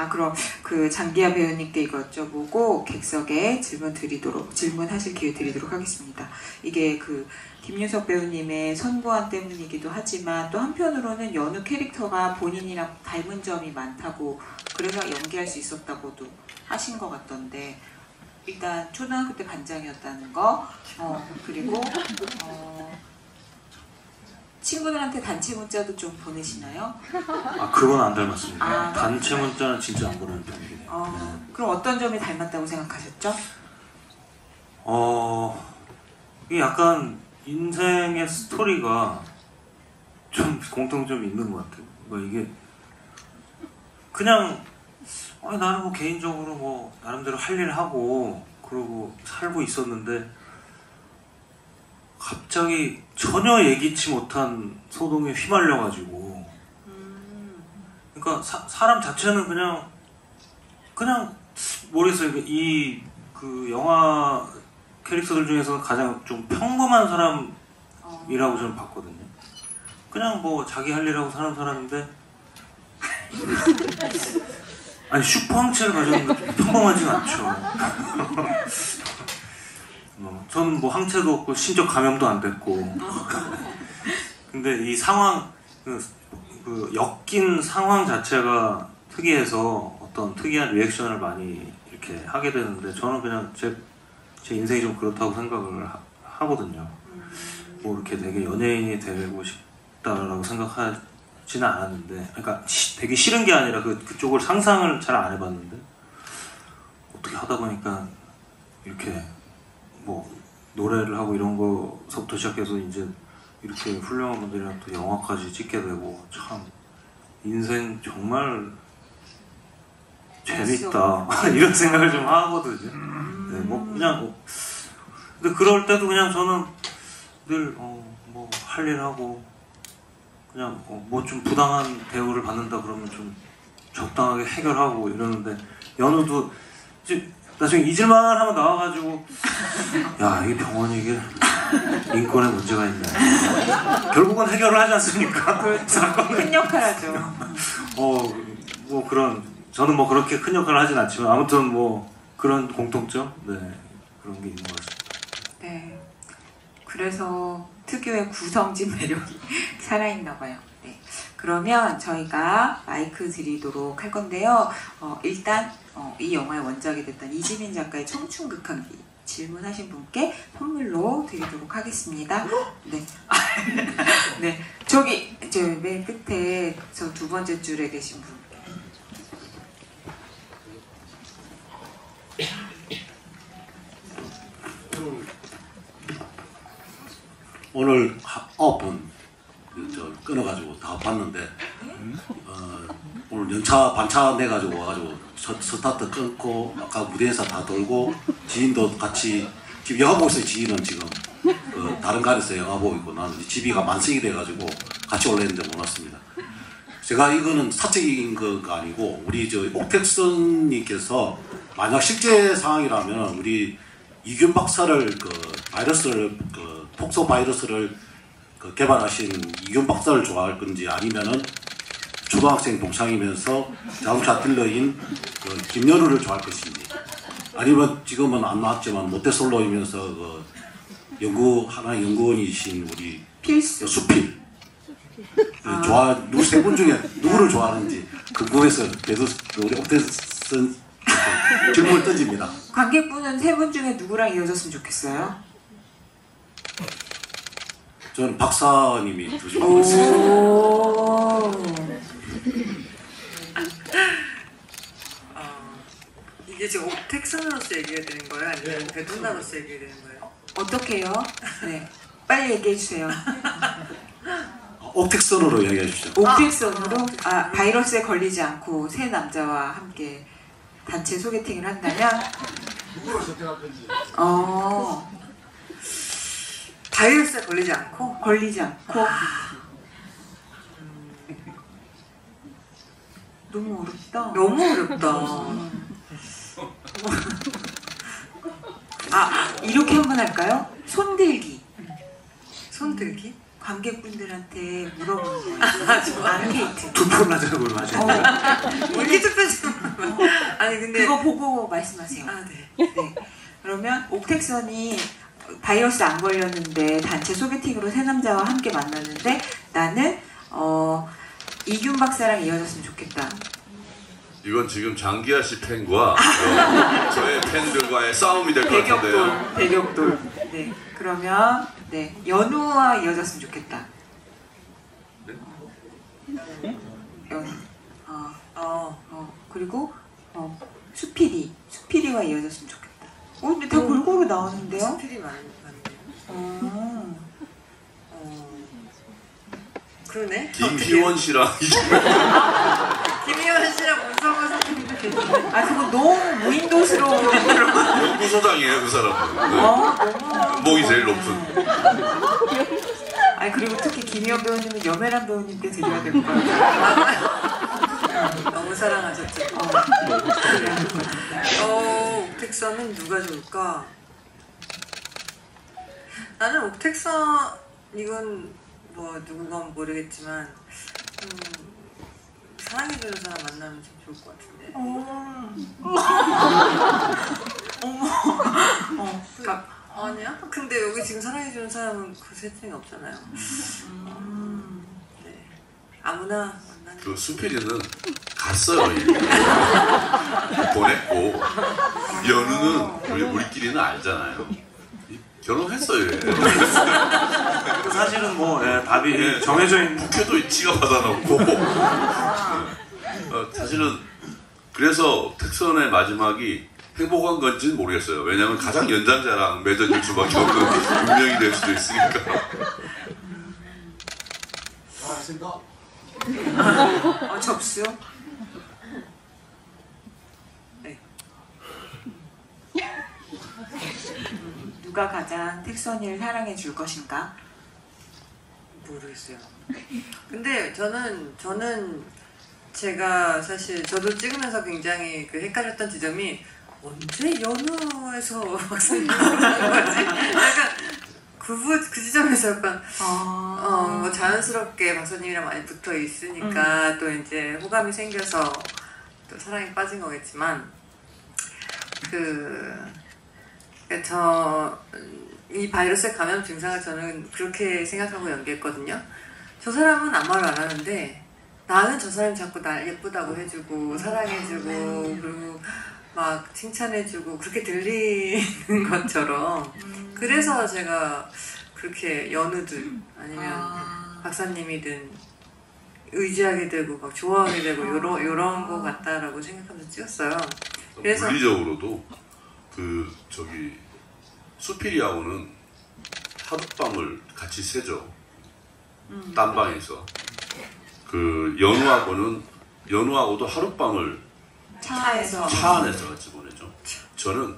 그럼 그 장기하 배우님께 이거 여쭤보고 객석에 질문하실 기회 드리도록 하겠습니다. 이게 그 김윤석 배우님의 선고안 때문이기도 하지만 또 한편으로는 여느 캐릭터가 본인이랑 닮은 점이 많다고 그래서 연기할 수 있었다고도 하신 것 같던데 일단 초등학교 때 반장이었다는 거 그리고 친구들한테 단체 문자도 좀 보내시나요? 그건 안 닮았습니다. 단체 문자는 진짜 안 보내는 편이에요. 그럼 어떤 점이 닮았다고 생각하셨죠? 이게 약간 인생의 스토리가 좀 공통점이 있는 것 같아요. 이게 그냥 나는 뭐 개인적으로 뭐 나름대로 할 일 하고 그러고 살고 있었는데 갑자기 전혀 예기치 못한 소동에 휘말려가지고 그러니까 사람 자체는 그냥 모르겠어요. 그 영화 캐릭터들 중에서 가장 좀 평범한 사람이라고 저는 봤거든요. 그냥 뭐 자기 할 일 하고 사는 사람인데 아니 슈퍼 항체를 가졌는데 평범하진 않죠. 저는 뭐 항체도 없고 심지어 감염도 안 됐고 근데 이 상황 그 엮인 상황 자체가 특이해서 어떤 특이한 리액션을 많이 이렇게 하게 되는데 저는 그냥 제 인생이 좀 그렇다고 생각을 하거든요. 뭐 이렇게 되게 연예인이 되고 싶다라고 생각하지는 않았는데 그러니까 되게 싫은 게 아니라 그쪽을 상상을 잘 안 해봤는데 어떻게 하다 보니까 이렇게 뭐 노래를 하고 이런 거서부터 시작해서 이제 이렇게 훌륭한 분들이랑 또 영화까지 찍게 되고 참 인생 정말 재밌다 이런 생각을 좀 하거든요. 네, 뭐 그냥 근데 그럴 때도 그냥 저는 늘 뭐 할 일 하고 그냥 뭐 좀 부당한 대우를 받는다 그러면 좀 적당하게 해결하고 이러는데 연우도 이제 나중에 잊을만 하면 나와가지고 야 이게 병원이 이게 인권에 문제가 있네. 결국은 해결을 하지 않습니까? 큰 역할 하죠. 뭐 그런 저는 뭐 그렇게 큰 역할을 하진 않지만 아무튼 뭐 그런 공통점 그런 게 있는 것 같습니다. 네. 그래서 특유의 구성진 매력이 살아있나 봐요. 네. 그러면 저희가 마이크 드리도록 할 건데요. 일단 이 영화의 원작이 됐던 이지민 작가의 청춘극한기 질문하신 분께 선물로 드리도록 하겠습니다. 네. 네. 저기 저 맨 끝에 저 두 번째 줄에 계신 분. 오늘 9분 끊어가지고 다 봤는데 오늘 연차 반차 내가지고 와가지고 스타트 끊고 아까 무대에서 다 돌고 지인도 같이 지금 영화 보고 있어요. 지인은 지금 다른 가게에서 영화 보고 있고 나는 집이가 만석이 돼가지고 같이 올라있는데 못 왔습니다. 제가 이거는 사적인 거가 아니고 우리 저 옥택선님께서 만약 실제 상황이라면 우리 이균 박사를 바이러스를 독소 바이러스를 개발하신 이균 박사를 좋아할 건지 아니면은 초등학생 동창이면서 자동차 딜러인 김연우를 좋아할 것인지 아니면 지금은 안 나왔지만 모태솔로이면서 하나의 연구원이신 우리 필수 수필 세 분 중에 누구를 좋아하는지 궁금해서 계속 우리 옥태선 질문을 던집니다. 관객분은 세 분 중에 누구랑 이어졌으면 좋겠어요? 저는 박사님이 두시고 있어요. 이게 지금 옥택선으로서 얘기해야 되는 거예요? 아니면 배돈나로서 얘기해야 되는 거예요? 어떻게 해요? 네. 빨리 얘기해 주세요. 옥택선으로 얘기해 주시죠. 옥택선으로? 바이러스에 걸리지 않고 세 남자와 함께 단체 소개팅을 한다면? 바이러스에 걸리지 않고? 걸리지 않고? 너무 어렵다. 너무 어렵다. 이렇게 한번 할까요? 손들기. 손들기? 관객분들한테 물어보는 거예요. 안케이트. 투표를 하자고 하시는 이게 투표 좀. 아니 근데 그거 보고 말씀하세요. 네. 네. 그러면 옥택선이 바이러스 안 걸렸는데 단체 소개팅으로 세 남자와 함께 만났는데 나는 이균 박사랑 이어졌으면 좋겠다. 이건 지금 장기하 씨 팬과 저의 팬들과의 싸움이 될 것 같은데요. 대격돌. 네. 그러면 연우와 이어졌으면 좋겠다. 연우. 그리고 수피디와 이어졌으면 좋겠다. 근데 다 골고루 나오는데요? 수필이 많네요. 그러네. 김희원 씨랑 김희원 씨랑 문성호 선생님. 그거 너무 무인도스러운 연구소장이에요, 그 사람은. 너무 목이 제일 높은. 그리고 특히 김희원 배우님은 염혜란 배우님께 드려야 될 것 같아요. 너무 사랑하셨죠. 옥택선은 누가 좋을까? 나는 옥택선 이건 뭐 누군가 모르겠지만 사랑해주는 사람 만나면 좀 좋을 것 같은데. 아니야? 근데 여기 지금 사랑해주는 사람은 그 세팅이 없잖아요. 네. 아무나 만나는. 그 수필이는 갔어요. 이미. 보냈고 연우는 우리끼리는 알잖아요. 결혼했어요. 사실은 뭐 답이 정해져 있는. 국회도 지가 받아놓고. 사실은 그래서 특선의 마지막이 행복한 건지는 모르겠어요. 왜냐하면 가장 연장자랑 맺어질 수밖에 없는 운명이 될 수도 있으니까. 접수. 네. 누가 가장 택선이를 사랑해 줄 것인가? 모르겠어요. 근데 저는 제가 사실 저도 찍으면서 굉장히 헷갈렸던 지점이 언제 연우에서 박사님 나오는 거지? 약간 그 지점에서 약간 뭐 자연스럽게 박사님이랑 많이 붙어 있으니까 또 이제 호감이 생겨서 또 사랑에 빠진 거겠지만 이 바이러스에 감염 증상을 저는 그렇게 생각하고 연기했거든요. 저 사람은 아무 말 안 하는데 나는 저 사람이 자꾸 날 예쁘다고 해주고 사랑해주고 그리고 막 칭찬해주고 그렇게 들리는 것처럼 그래서 제가 그렇게 연우든 아니면 박사님이든 의지하게 되고 막 좋아하게 되고 요런 거 같다라고 생각하면서 찍었어요. 그래서 물리적으로도 그 저기 수필이하고는 하룻밤을 같이 새죠. 딴방에서. 그 연우하고도 하룻밤을 차 안에서 차 안에서 같이 보내죠. 저는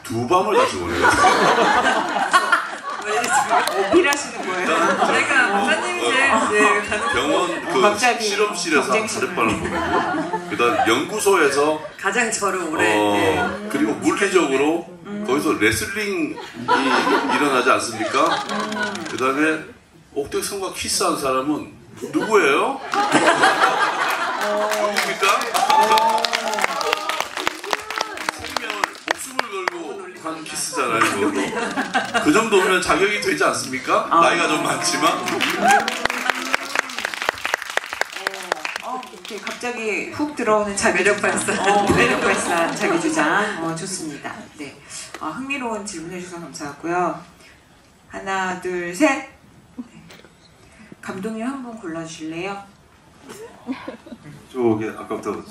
2밤을 같이 보내요. 어필하시는 거예요? 내가 박사님이 제일 병원 그 갑자기 실험실에서 경쟁심을. 하룻밤을 보내고 그다음 연구소에서 가장 저를 오래 그리고 물리적으로 거기서 레슬링이 일어나지 않습니까? 그다음에 옥택성과 키스한 사람은 누구예요? 누굽니까? 생명을 목숨을 걸고 한 키스잖아요. 그것도. 그 정도면 자격이 되지 않습니까? 나이가 좀 많지만. 이렇게 갑자기 훅 들어오는 매력 발산, 매력 발산 자기 주장 좋습니다. 네, 흥미로운 질문해 주셔서 감사하고요. 하나, 둘, 셋. 네. 감독님 한 분 골라주실래요? 저기 아까부터 여기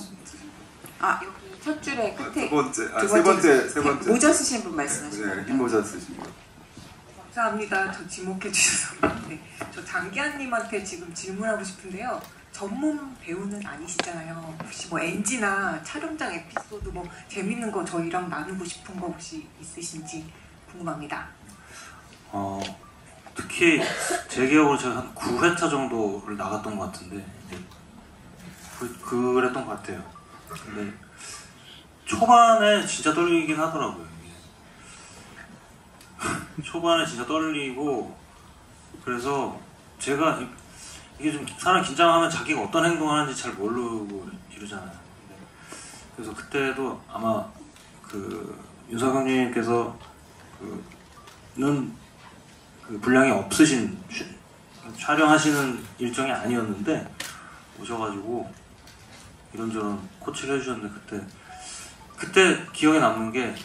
첫 줄에 끝에 세 번째, 세 번째. 모자 쓰신 분 말씀하시는 네, 흰 모자 쓰신 거. 감사합니다. 저 지목해 주셔서. 네. 저 장기하님한테 지금 질문하고 싶은데요. 전문 배우는 아니시잖아요. 혹시 뭐 NG나 촬영장 에피소드 뭐 재밌는 거 저희랑 나누고 싶은 거 혹시 있으신지 궁금합니다. 특히 제 기억으로 제가 한 9회차 정도를 나갔던 것 같은데 그랬던 것 같아요. 근데 초반에 진짜 떨리긴 하더라고요. 초반에 진짜 떨리고 그래서 제가 이게 좀 사람 긴장하면 자기가 어떤 행동을 하는지 잘 모르고 이러잖아요. 그래서 그때도 아마 그 윤석영님께서 그 분량이 없으신 촬영하시는 일정이 아니었는데 오셔가지고 이런저런 코치를 해주셨는데 그때 기억에 남는 게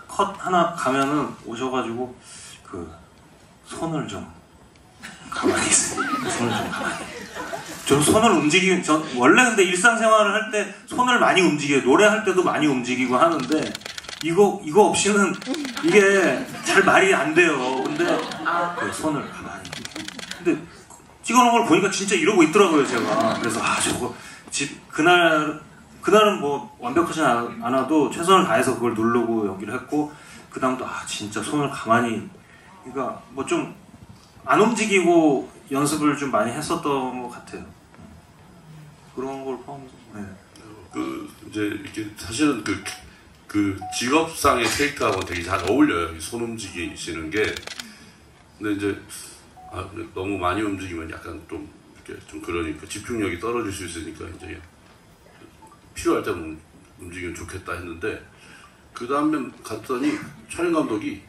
컷 하나 가면은 오셔가지고 그 손을 좀 가만히 있어요. 손을 좀 가만히. 전 손을 전 원래 근데 일상생활을 할 때 손을 많이 움직여요. 노래할 때도 많이 움직이고 하는데 이거 없이는 이게 잘 말이 안 돼요. 근데 그 손을 가만히. 근데 찍어놓은 걸 보니까 진짜 이러고 있더라고요, 제가. 그래서 저거 그날은 뭐 완벽하진 않아도 최선을 다해서 그걸 누르고 연기를 했고 그 다음도 진짜 손을 가만히 그러니까 뭐 좀 안 움직이고 연습을 좀 많이 했었던 것 같아요. 그런 걸 포함해서. 네. 이제 이렇게 사실은 그 직업상의 캐릭터하고 되게 잘 어울려요. 손 움직이시는 게. 근데 이제 너무 많이 움직이면 약간 좀 이렇게 좀 그러니까 집중력이 떨어질 수 있으니까 이제 필요할 때 움직이면 좋겠다 했는데 그 다음에 갔더니 촬영 감독이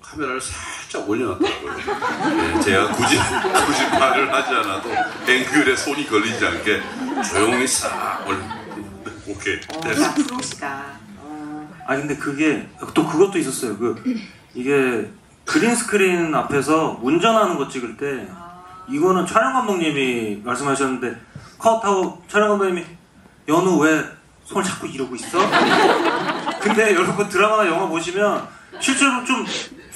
카메라를 살짝 올려놨더라고요. 네, 제가 굳이 말을 하지 않아도 앵글에 손이 걸리지 않게 조용히 싹 오케이. 다 프로시다. 근데 그게 또 그것도 있었어요. 이게 그린 스크린 앞에서 운전하는 거 찍을 때 이거는 촬영 감독님이 말씀하셨는데 컷하고 촬영 감독님이 연우 왜 손을 자꾸 이러고 있어? 근데 여러분 드라마나 영화 보시면 실제로 좀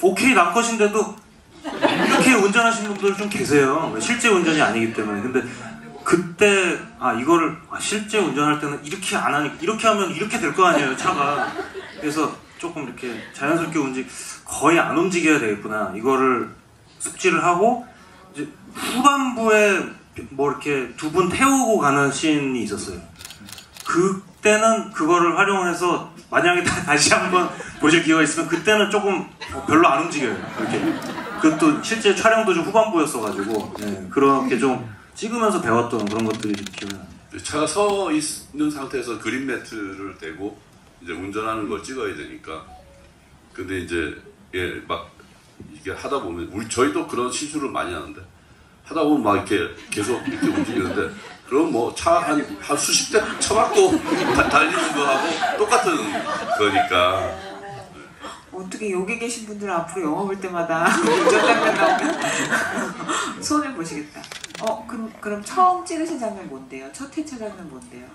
오케이 남컷인데도 이렇게 운전하시는 분들 좀 계세요. 실제 운전이 아니기 때문에. 근데 그때 이거를 실제 운전할 때는 이렇게 안 하니까 이렇게 하면 이렇게 될 거 아니에요, 차가. 그래서 조금 이렇게 자연스럽게 거의 안 움직여야 되겠구나. 이거를 숙지를 하고 이제 후반부에 뭐 이렇게 두 분 태우고 가는 씬이 있었어요. 그때는 그거를 활용을 해서 만약에 다시 한번 보실 기회가 있으면 그때는 조금 별로 안 움직여요. 이렇게. 그것도 실제 촬영도 좀 후반부였어가지고 그렇게 좀 찍으면서 배웠던 그런 것들이 기억나요. 차가 서 있는 상태에서 그린 매트를 대고 이제 운전하는 걸 찍어야 되니까 근데 이제 막 이게 하다 보면 저희도 그런 실수를 많이 하는데 하다 보면 막 이렇게 계속 이렇게 움직이는데 그럼 뭐 차 한 수십 대 쳐맞고 달리는 거하고 똑같은 거니까. 어떻게 여기 계신 분들은 앞으로 영화 볼 때마다 운전 장면 나오면 손을 보시겠다. 그럼 처음 찍으신 장면 뭔데요? 첫 회차 장면 뭔데요?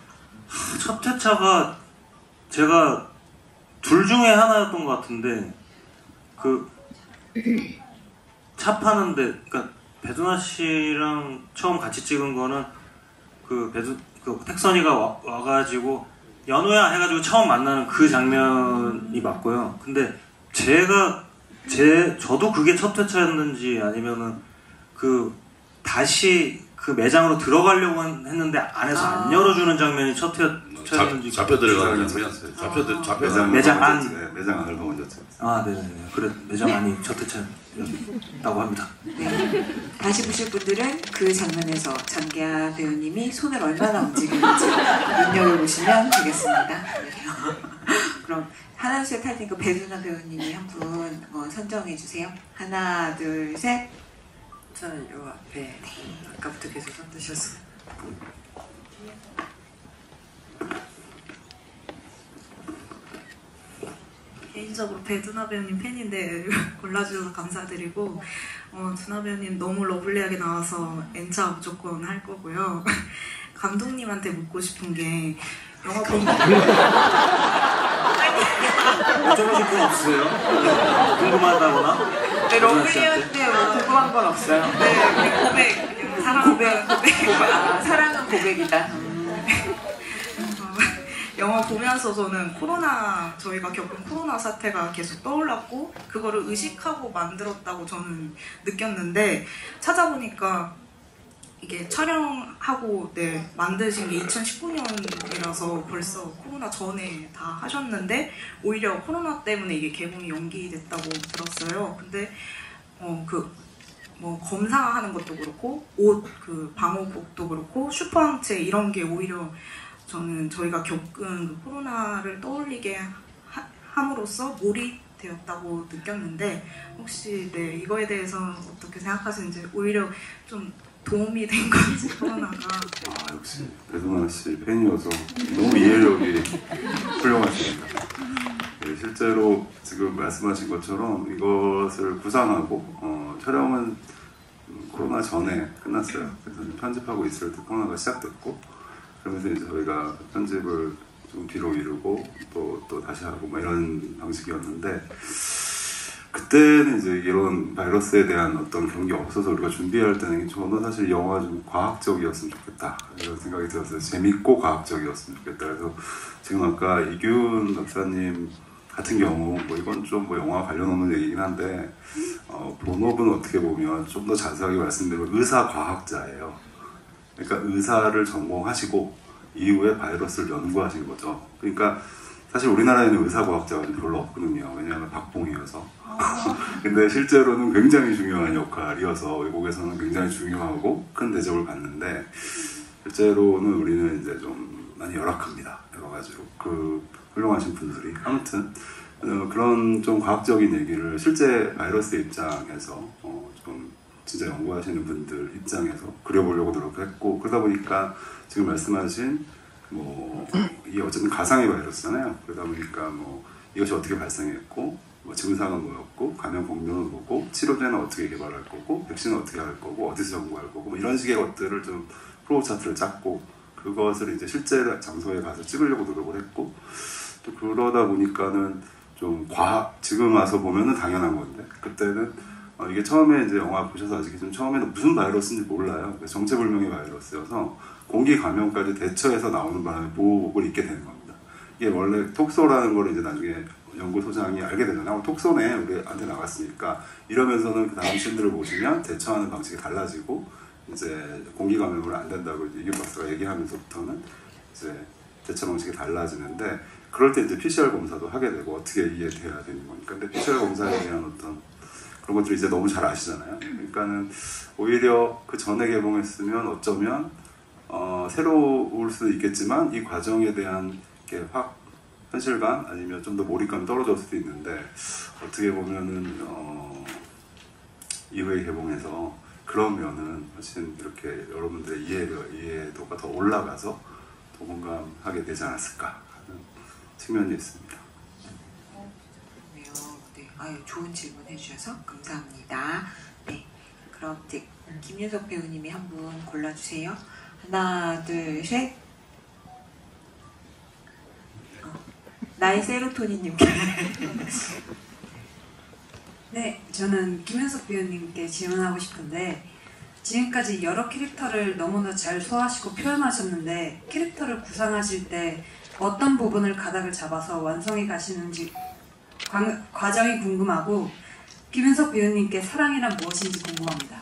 첫 회차가 제가 둘 중에 하나였던 것 같은데 그 차 파는데 그러니까 배두나 씨랑 처음 같이 찍은 거는 그 택선이가 와가지고 연우야 해가지고 처음 만나는 그 장면이 맞고요. 근데 저도 그게 첫 회차였는지 아니면은 다시 그 매장으로 들어가려고 했는데 안에서 안 열어주는 장면이 첫 회차였는지. 잡혀 들어가는 장면. 매장 안. 매장 안을 더 먼저 찍었어요. 아, 네네네. 그래, 매장 안이 첫 회차였다고 합니다. 네. 다시 보실 분들은 그 장면에서 장기하 배우님이 손을 얼마나 움직이는지 눈여겨보시면 되겠습니다. 네. 그럼 하나, 둘, 셋 할 테니까 배두나 배우님이 한 분 선정해 주세요. 하나, 둘, 셋. 저는 요 앞에 아까부터 계속 손 드셔서 개인적으로 배두나 배우님 팬인데 골라주셔서 감사드리고 두나 배우님 너무 러블리하게 나와서 N차 무조건 할 거고요. 감독님한테 묻고 싶은 게 영화 보고 여쭤보실 분 없으세요? 궁금하다거나? 네, 러블리한테 궁금한 건 없어요. 네, 고백 그냥 사랑은 고백. 사랑은 고백이다. 영화 보면서 저는 저희가 겪은 코로나 사태가 계속 떠올랐고 그거를 의식하고 만들었다고 저는 느꼈는데 찾아보니까 이게 촬영하고 만드신 게 2019년이라서 벌써 코로나 전에 다 하셨는데 오히려 코로나 때문에 이게 개봉이 연기됐다고 들었어요. 근데 검사하는 것도 그렇고 옷 방호복도 그렇고 슈퍼항체 이런 게 오히려 저는 저희가 겪은 그 코로나를 떠올리게 함으로써 몰입되었다고 느꼈는데 혹시 이거에 대해서 어떻게 생각하시는지 오히려 좀 도움이 된 건지 코로나가. 역시 배두나 씨 팬이어서 너무 이해력이 훌륭하십니다. 네, 실제로 지금 말씀하신 것처럼 이것을 구상하고 촬영은 코로나 전에 끝났어요. 그래서 편집하고 있을 때 코로나가 시작됐고 그러면서 이제 저희가 편집을 좀 뒤로 미루고 또 다시 하고 뭐 이런 방식이었는데 그때는 이제 이런 바이러스에 대한 어떤 그런 게 없어서 우리가 준비할 때는 저는 사실 영화 좀 과학적이었으면 좋겠다 이런 생각이 들었어요. 재밌고 과학적이었으면 좋겠다. 그래서 지금 아까 이균 박사님 같은 경우 이건 좀 영화 관련 없는 얘기긴 한데 본업은 어떻게 보면 좀 더 자세하게 말씀드리면 의사 과학자예요. 그러니까 의사를 전공하시고 이후에 바이러스를 연구하신 거죠. 그러니까 사실 우리나라에는 의사과학자가 좀 별로 없거든요. 왜냐하면 박봉이어서. 근데 실제로는 굉장히 중요한 역할이어서 외국에서는 굉장히 중요하고 큰 대접을 받는데 실제로는 우리는 이제 좀 많이 열악합니다. 여러 가지로. 훌륭하신 분들이. 아무튼 그런 좀 과학적인 얘기를 실제 바이러스 입장에서 좀 진짜 연구하시는 분들 입장에서 그려보려고 노력했고 그러다 보니까 지금 말씀하신 이게 어쨌든 가상의 바이러스잖아요. 그러다 보니까 이것이 어떻게 발생했고 증상은 뭐였고 감염 공명은 뭐고 치료제는 어떻게 개발할 거고 백신은 어떻게 할 거고 어디서 연구할 거고 이런 식의 것들을 좀 프로우 차트를 짰고 그것을 이제 실제 장소에 가서 찍으려고 노력을 했고 또 그러다 보니까는 좀 지금 와서 보면은 당연한 건데 그때는 이게 처음에 이제 영화 보셔서 아시겠지만 처음에는 무슨 바이러스인지 몰라요. 정체불명의 바이러스여서 공기 감염까지 대처해서 나오는 바람에 보호복을 입게 되는 겁니다. 이게 원래 톡소라는 걸 이제 나중에 연구소장이 알게 되잖아요. 톡소네 우리한테 나갔으니까 이러면서는 그 다음 씬들을 보시면 대처하는 방식이 달라지고 이제 공기 감염을 안 된다고 이제 이균 박사가 얘기하면서부터는 이제 대처 방식이 달라지는데 그럴 때 이제 PCR 검사도 하게 되고 어떻게 이해돼야 되는 거니까. 근데 PCR 검사에 대한 어떤 그런 것들을 이제 너무 잘 아시잖아요. 그러니까는 오히려 그 전에 개봉했으면 어쩌면 새로울 수도 있겠지만 이 과정에 대한 게 확 현실감 아니면 좀 더 몰입감이 떨어질 수도 있는데 어떻게 보면은 이후에 개봉해서 그러면은 훨씬 이렇게 여러분들의 이해도가 더 올라가서 더 공감하게 되지 않았을까 하는 측면이 있습니다. 네, 아유, 좋은 질문 해주셔서 감사합니다. 네, 그럼 이제 김윤석 배우님이 한 분 골라주세요. 하나, 둘, 셋. 나의 세로토닌님께. 네, 저는 김현석 배우님께 질문하고 싶은데 지금까지 여러 캐릭터를 너무나 잘 소화하시고 표현하셨는데 캐릭터를 구상하실 때 어떤 부분을 가닥을 잡아서 완성해 가시는지 과정이 궁금하고 김현석 배우님께 사랑이란 무엇인지 궁금합니다.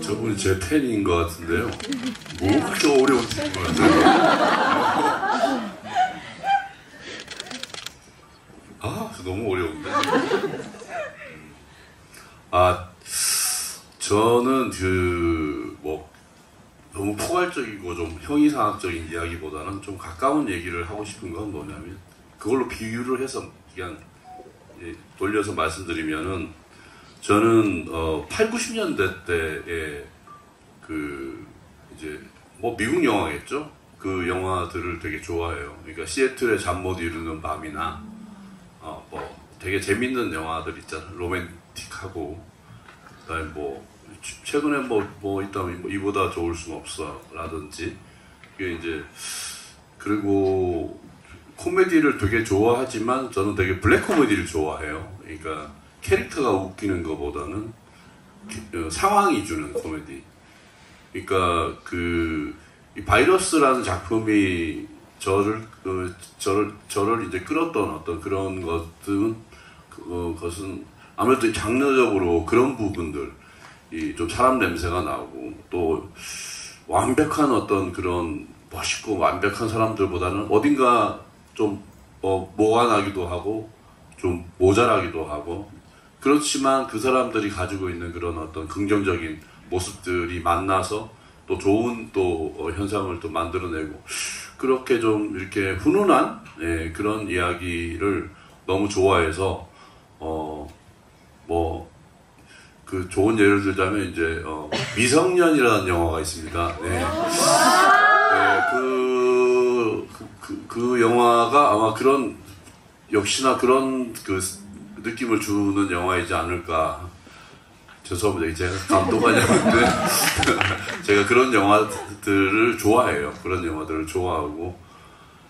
저분이 제 팬인 것 같은데요. 뭐 그렇게 어려운 질문 같아요. 아, 너무 어려운데. 저는 너무 포괄적이고 좀 형이상학적인 이야기보다는 좀 가까운 얘기를 하고 싶은 건 뭐냐면 그걸로 비유를 해서 그냥 돌려서 말씀드리면은 저는 8, 90년대 때에 이제 미국 영화겠죠? 그 영화들을 되게 좋아해요. 그러니까 시애틀의 잠 못 이루는 밤이나 되게 재밌는 영화들 있잖아. 로맨틱하고 그다음에 최근에 있다면 이보다 좋을 순 없어 라든지 이게 이제 그리고 코미디를 되게 좋아하지만 저는 되게 블랙 코미디를 좋아해요. 그러니까 캐릭터가 웃기는 것보다는 상황이 주는 코미디. 그러니까 이 바이러스라는 작품이 저를 이제 끌었던 어떤 그런 것은 아무래도 장르적으로 그런 부분들, 좀 사람 냄새가 나고 또 완벽한 어떤 그런 멋있고 완벽한 사람들보다는 어딘가 좀 뭐가 나기도 하고 좀 모자라기도 하고 그렇지만 그 사람들이 가지고 있는 그런 어떤 긍정적인 모습들이 만나서 또 좋은 또 현상을 또 만들어내고 그렇게 좀 이렇게 훈훈한 그런 이야기를 너무 좋아해서 좋은 예를 들자면 이제 미성년이라는 영화가 있습니다. 네. 그 영화가 아마 역시나 그런 느낌을 주는 영화이지 않을까. 죄송합니다. 제가 감독하냐는데 제가 그런 영화들을 좋아해요. 그런 영화들을 좋아하고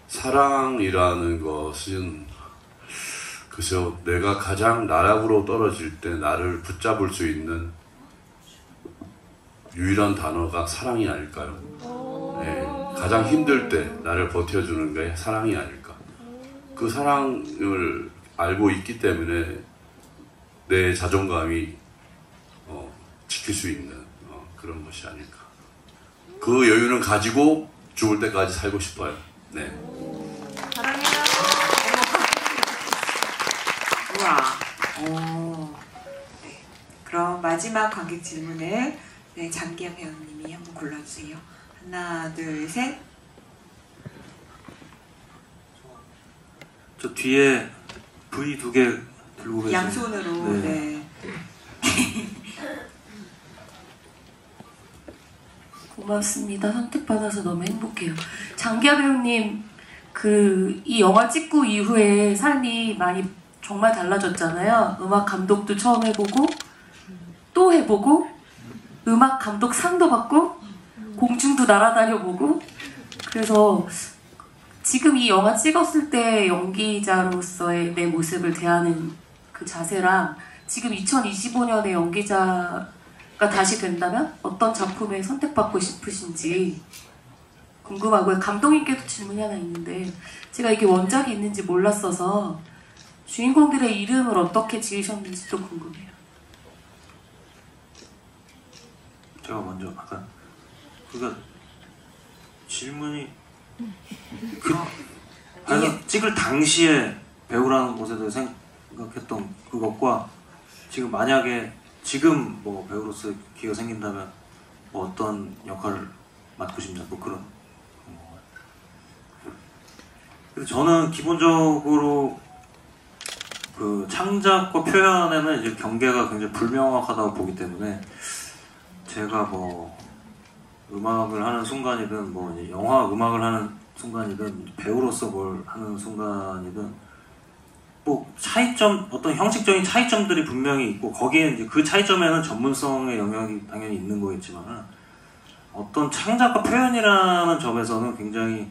사랑이라는 것은 글쎄요, 내가 가장 나락으로 떨어질 때 나를 붙잡을 수 있는 유일한 단어가 사랑이 아닐까요? 네, 가장 힘들 때 나를 버텨주는 게 사랑이 아닐까. 그 사랑을 알고 있기 때문에 내 자존감이 지킬 수 있는 그런 것이 아닐까. 그 여유는 가지고 죽을 때까지 살고 싶어요. 네. 우와. 네. 그럼 마지막 관객 질문을 장기하 배우님이 한번 골라주세요. 하나, 둘, 셋. 저 뒤에 V 2개 들고 계세요. 양손으로. 네. 고맙습니다. 선택받아서 너무 행복해요. 장기하 배우님, 이 영화 찍고 이후에 삶이 많이 정말 달라졌잖아요. 음악 감독도 처음 해보고 또 해보고 음악 감독 상도 받고 공중도 날아다녀보고 그래서 지금 이 영화 찍었을 때 연기자로서의 내 모습을 대하는 그 자세랑 지금 2025년에 연기자가 다시 된다면 어떤 작품에 선택받고 싶으신지 궁금하고요. 감독님께도 질문이 하나 있는데 제가 이게 원작이 있는지 몰랐어서 주인공들의 이름을 어떻게 지으셨는지도 궁금해요. 제가 먼저 아까 질문이 찍을 당시에 배우라는 곳에 대해 생각했던 그것과 지금 만약에 지금 배우로서 기회가 생긴다면 어떤 역할을 맡고 싶냐 그런 그래서 저는 기본적으로 그 창작과 표현에는 이제 경계가 굉장히 불명확하다고 보기 때문에 제가 뭐 음악을 하는 순간이든 뭐 이제 영화 음악을 하는 순간이든 배우로서 뭘 하는 순간이든 뭐 차이점, 어떤 형식적인 차이점들이 분명히 있고 거기에 이제 그 차이점에는 전문성의 영역이 당연히 있는 거겠지만 어떤 창작과 표현이라는 점에서는 굉장히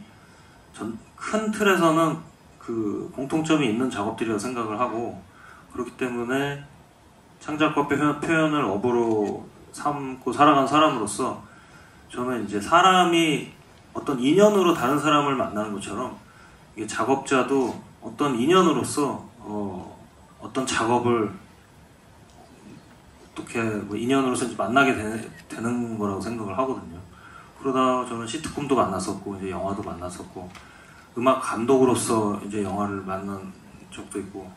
큰 틀에서는 그 공통점이 있는 작업들이라고 생각을 하고, 그렇기 때문에 창작과 표현을 업으로 삼고 살아간 사람으로서 저는 이제 사람이 어떤 인연으로 다른 사람을 만나는 것처럼 이게 작업자도 어떤 인연으로서 어떤 작업을 어떻게 뭐 인연으로서 이제 만나게 되는 거라고 생각을 하거든요. 그러다 저는 시트콤도 만났었고 이제 영화도 만났었고 음악 감독으로서 이제 영화를 만난 적도 있고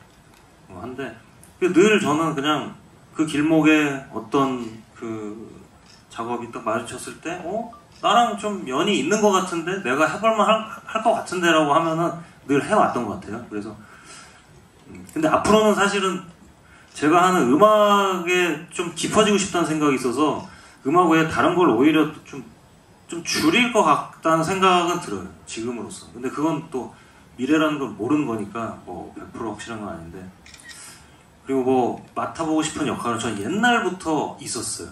한데 늘 저는 그냥 그 길목에 어떤 그 작업이 딱 마주쳤을 때 나랑 좀 연이 있는 것 같은데 내가 해볼만 할 것 같은데 라고 하면은 늘 해왔던 것 같아요. 그래서 근데 앞으로는 사실은 제가 하는 음악에 좀 깊어지고 싶다는 생각이 있어서 음악 외에 다른 걸 오히려 좀 줄일 것 같다는 생각은 들어요. 지금으로서. 근데 그건 또 미래라는 걸 모르는 거니까 뭐 100% 확실한 건 아닌데. 그리고 뭐 맡아보고 싶은 역할은 전 옛날부터 있었어요.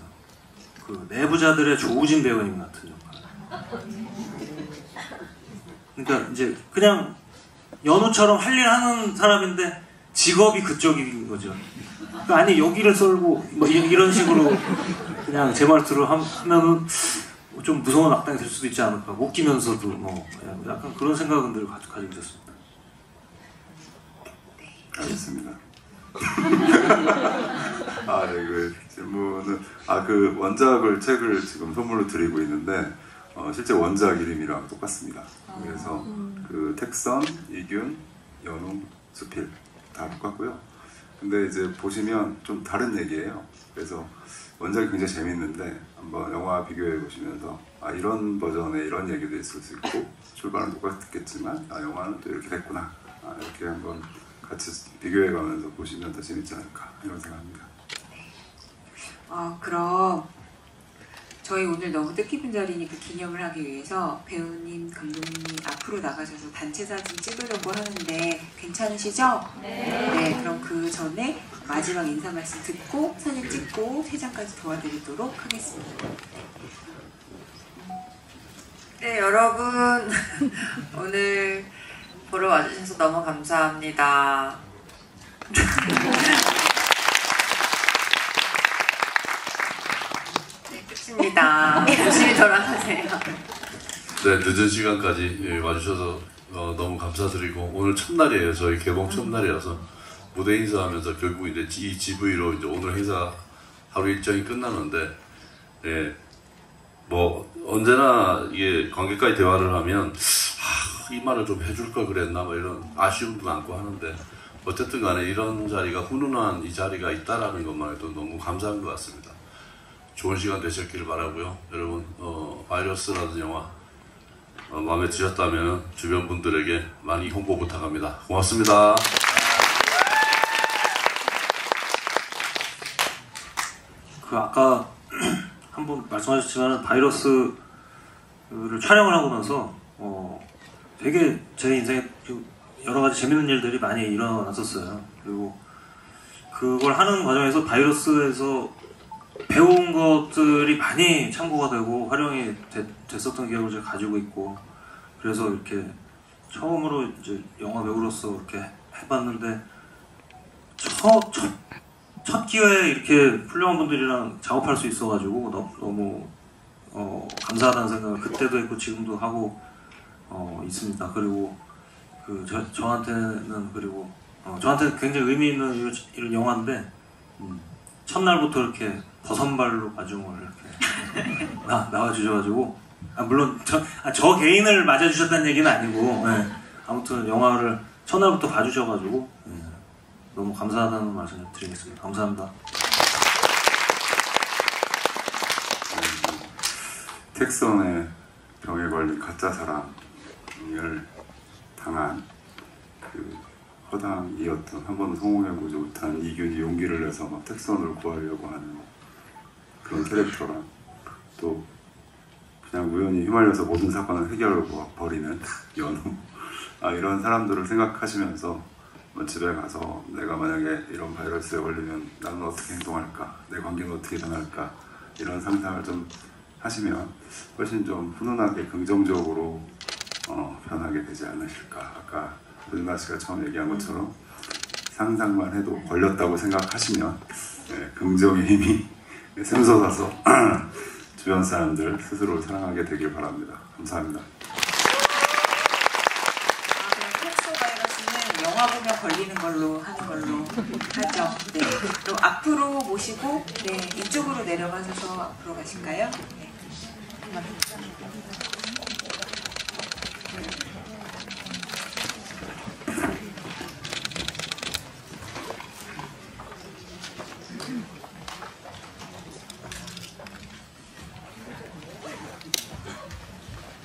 그 내부자들의 조우진 배우님 같은 역할. 그러니까 이제 그냥 연우처럼 할 일 하는 사람인데 직업이 그쪽인 거죠. 그러니까 아니 여기를 썰고 뭐 이런 식으로 그냥 제 말투로 하면은 좀 무서운 악당이 될 수도 있지 않을까. 웃기면서도 뭐 약간 그런 생각은 늘 가지고 있었습니다. 알겠습니다. 네, 그 질문은 그 원작을 책을 지금 선물로 드리고 있는데 실제 원작 이름이랑 똑같습니다. 그래서 그 택선, 이균, 연우, 수필 다 똑같고요. 근데 이제 보시면 좀 다른 얘기예요. 그래서 원작이 굉장히 재밌는데 한번 영화 비교해 보시면서 이런 버전에 이런 얘기도 있을 수 있고 출발은 똑같겠지만 영화는 또 이렇게 됐구나 이렇게 한번 같이 비교해 가면서 보시면 더 재밌지 않을까 이런 생각합니다. 그럼 저희 오늘 너무 뜻깊은 자리니까 기념을 하기 위해서 배우님, 감독님 앞으로 나가셔서 단체 사진 찍으려고 하는데 괜찮으시죠? 네, 그럼 그 전에 마지막 인사 말씀 듣고 사진 찍고 3장까지 도와드리도록 하겠습니다. 네, 여러분 오늘 보러 와주셔서 너무 감사합니다. 네, 끝입니다. 조심히 돌아가세요. 네, 늦은 시간까지 와주셔서 너무 감사드리고 오늘 첫날이에요. 저희 개봉 첫날이라서 무대 인사하면서 결국 이제 이 GV로 이제 오늘 행사 하루 일정이 끝나는데 뭐 언제나 이게 관객과의 대화를 하면 이 말을 좀 해줄 걸 그랬나 뭐 이런 아쉬움도 많고 하는데 어쨌든 간에 이런 자리가 훈훈한 이 자리가 있다라는 것만 해도 너무 감사한 것 같습니다. 좋은 시간 되셨기를 바라고요. 여러분 바이러스라는 영화 마음에 드셨다면 주변 분들에게 많이 홍보 부탁합니다. 고맙습니다. 그 아까 한번 말씀하셨지만 바이러스를 촬영을 하고 나서 되게 제 인생에 여러 가지 재밌는 일들이 많이 일어났었어요. 그리고 그걸 하는 과정에서 바이러스에서 배운 것들이 많이 참고가 되고 활용이 됐었던 기억을 제가 가지고 있고, 그래서 이렇게 처음으로 이제 영화 배우로서 이렇게 해봤는데 첫 기회에 이렇게 훌륭한 분들이랑 작업할 수 있어가지고 너무 감사하다는 생각을 그때도 했고 지금도 하고 있습니다. 그리고 그 저한테는 그리고 저한테는 굉장히 의미 있는 이런 영화인데 첫날부터 이렇게 버선발로 마중을 이렇게 나와주셔가지고 물론 저 개인을 맞아주셨다는 얘기는 아니고 아무튼 영화를 첫날부터 봐주셔가지고 너무 감사하다는 말씀을 드리겠습니다. 감사합니다. 택선의 병에 걸린 가짜 사랑을 당한 그 허당이었던 한 번도 성공해보지 못한 이균이 용기를 내서 막 택선을 구하려고 하는 그런 캐릭터랑 또 그냥 우연히 휘말려서 모든 사건을 해결해버리는 연우 이런 사람들을 생각하시면서 집에 가서 내가 만약에 이런 바이러스에 걸리면 나는 어떻게 행동할까, 내 관계는 어떻게 변할까 이런 상상을 좀 하시면 훨씬 좀 훈훈하게 긍정적으로 변하게 되지 않으실까. 아까 윤나 씨가 처음 얘기한 것처럼 상상만 해도 걸렸다고 생각하시면 긍정의 힘이 샘솟아서 주변 사람들 스스로 사랑하게 되길 바랍니다. 감사합니다. 영화 보면 걸리는 걸로 하는 걸로 하죠. 네. 그럼 앞으로 모시고 이쪽으로 내려가셔서 앞으로 가실까요? 네.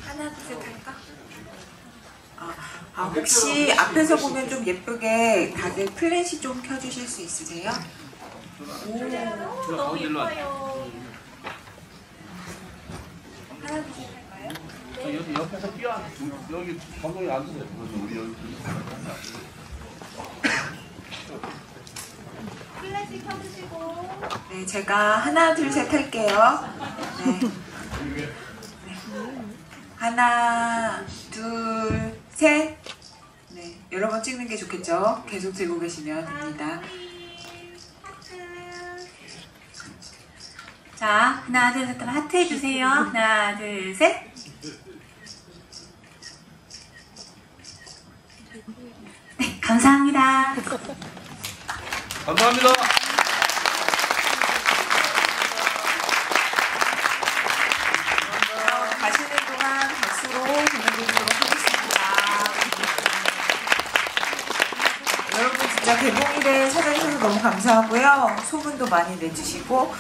하나, 둘, 셋 할까? 혹시 앞에서 보면 좀 예쁘게 다들 플래시 좀 켜주실 수 있으세요? 오, 너무 예뻐요. 하나, 둘, 셋 할까요? 여기 옆에서 여기 감독이 앉으세요. 우리 여기. 플래시 켜주시고. 네, 제가 하나, 둘, 셋 할게요. 네. 하나, 둘, 셋. 네, 여러 번 찍는 게 좋겠죠? 계속 들고 계시면 됩니다. 자, 하나, 둘, 셋 하면 하트 해주세요. 하나, 둘, 셋. 네, 감사합니다. 감사합니다. 가시는 동안 박수로 보내드리도록 하겠습니다. 여러분 진짜 개봉일에 찾아주셔서 너무 감사하고요. 소문도 많이 내주시고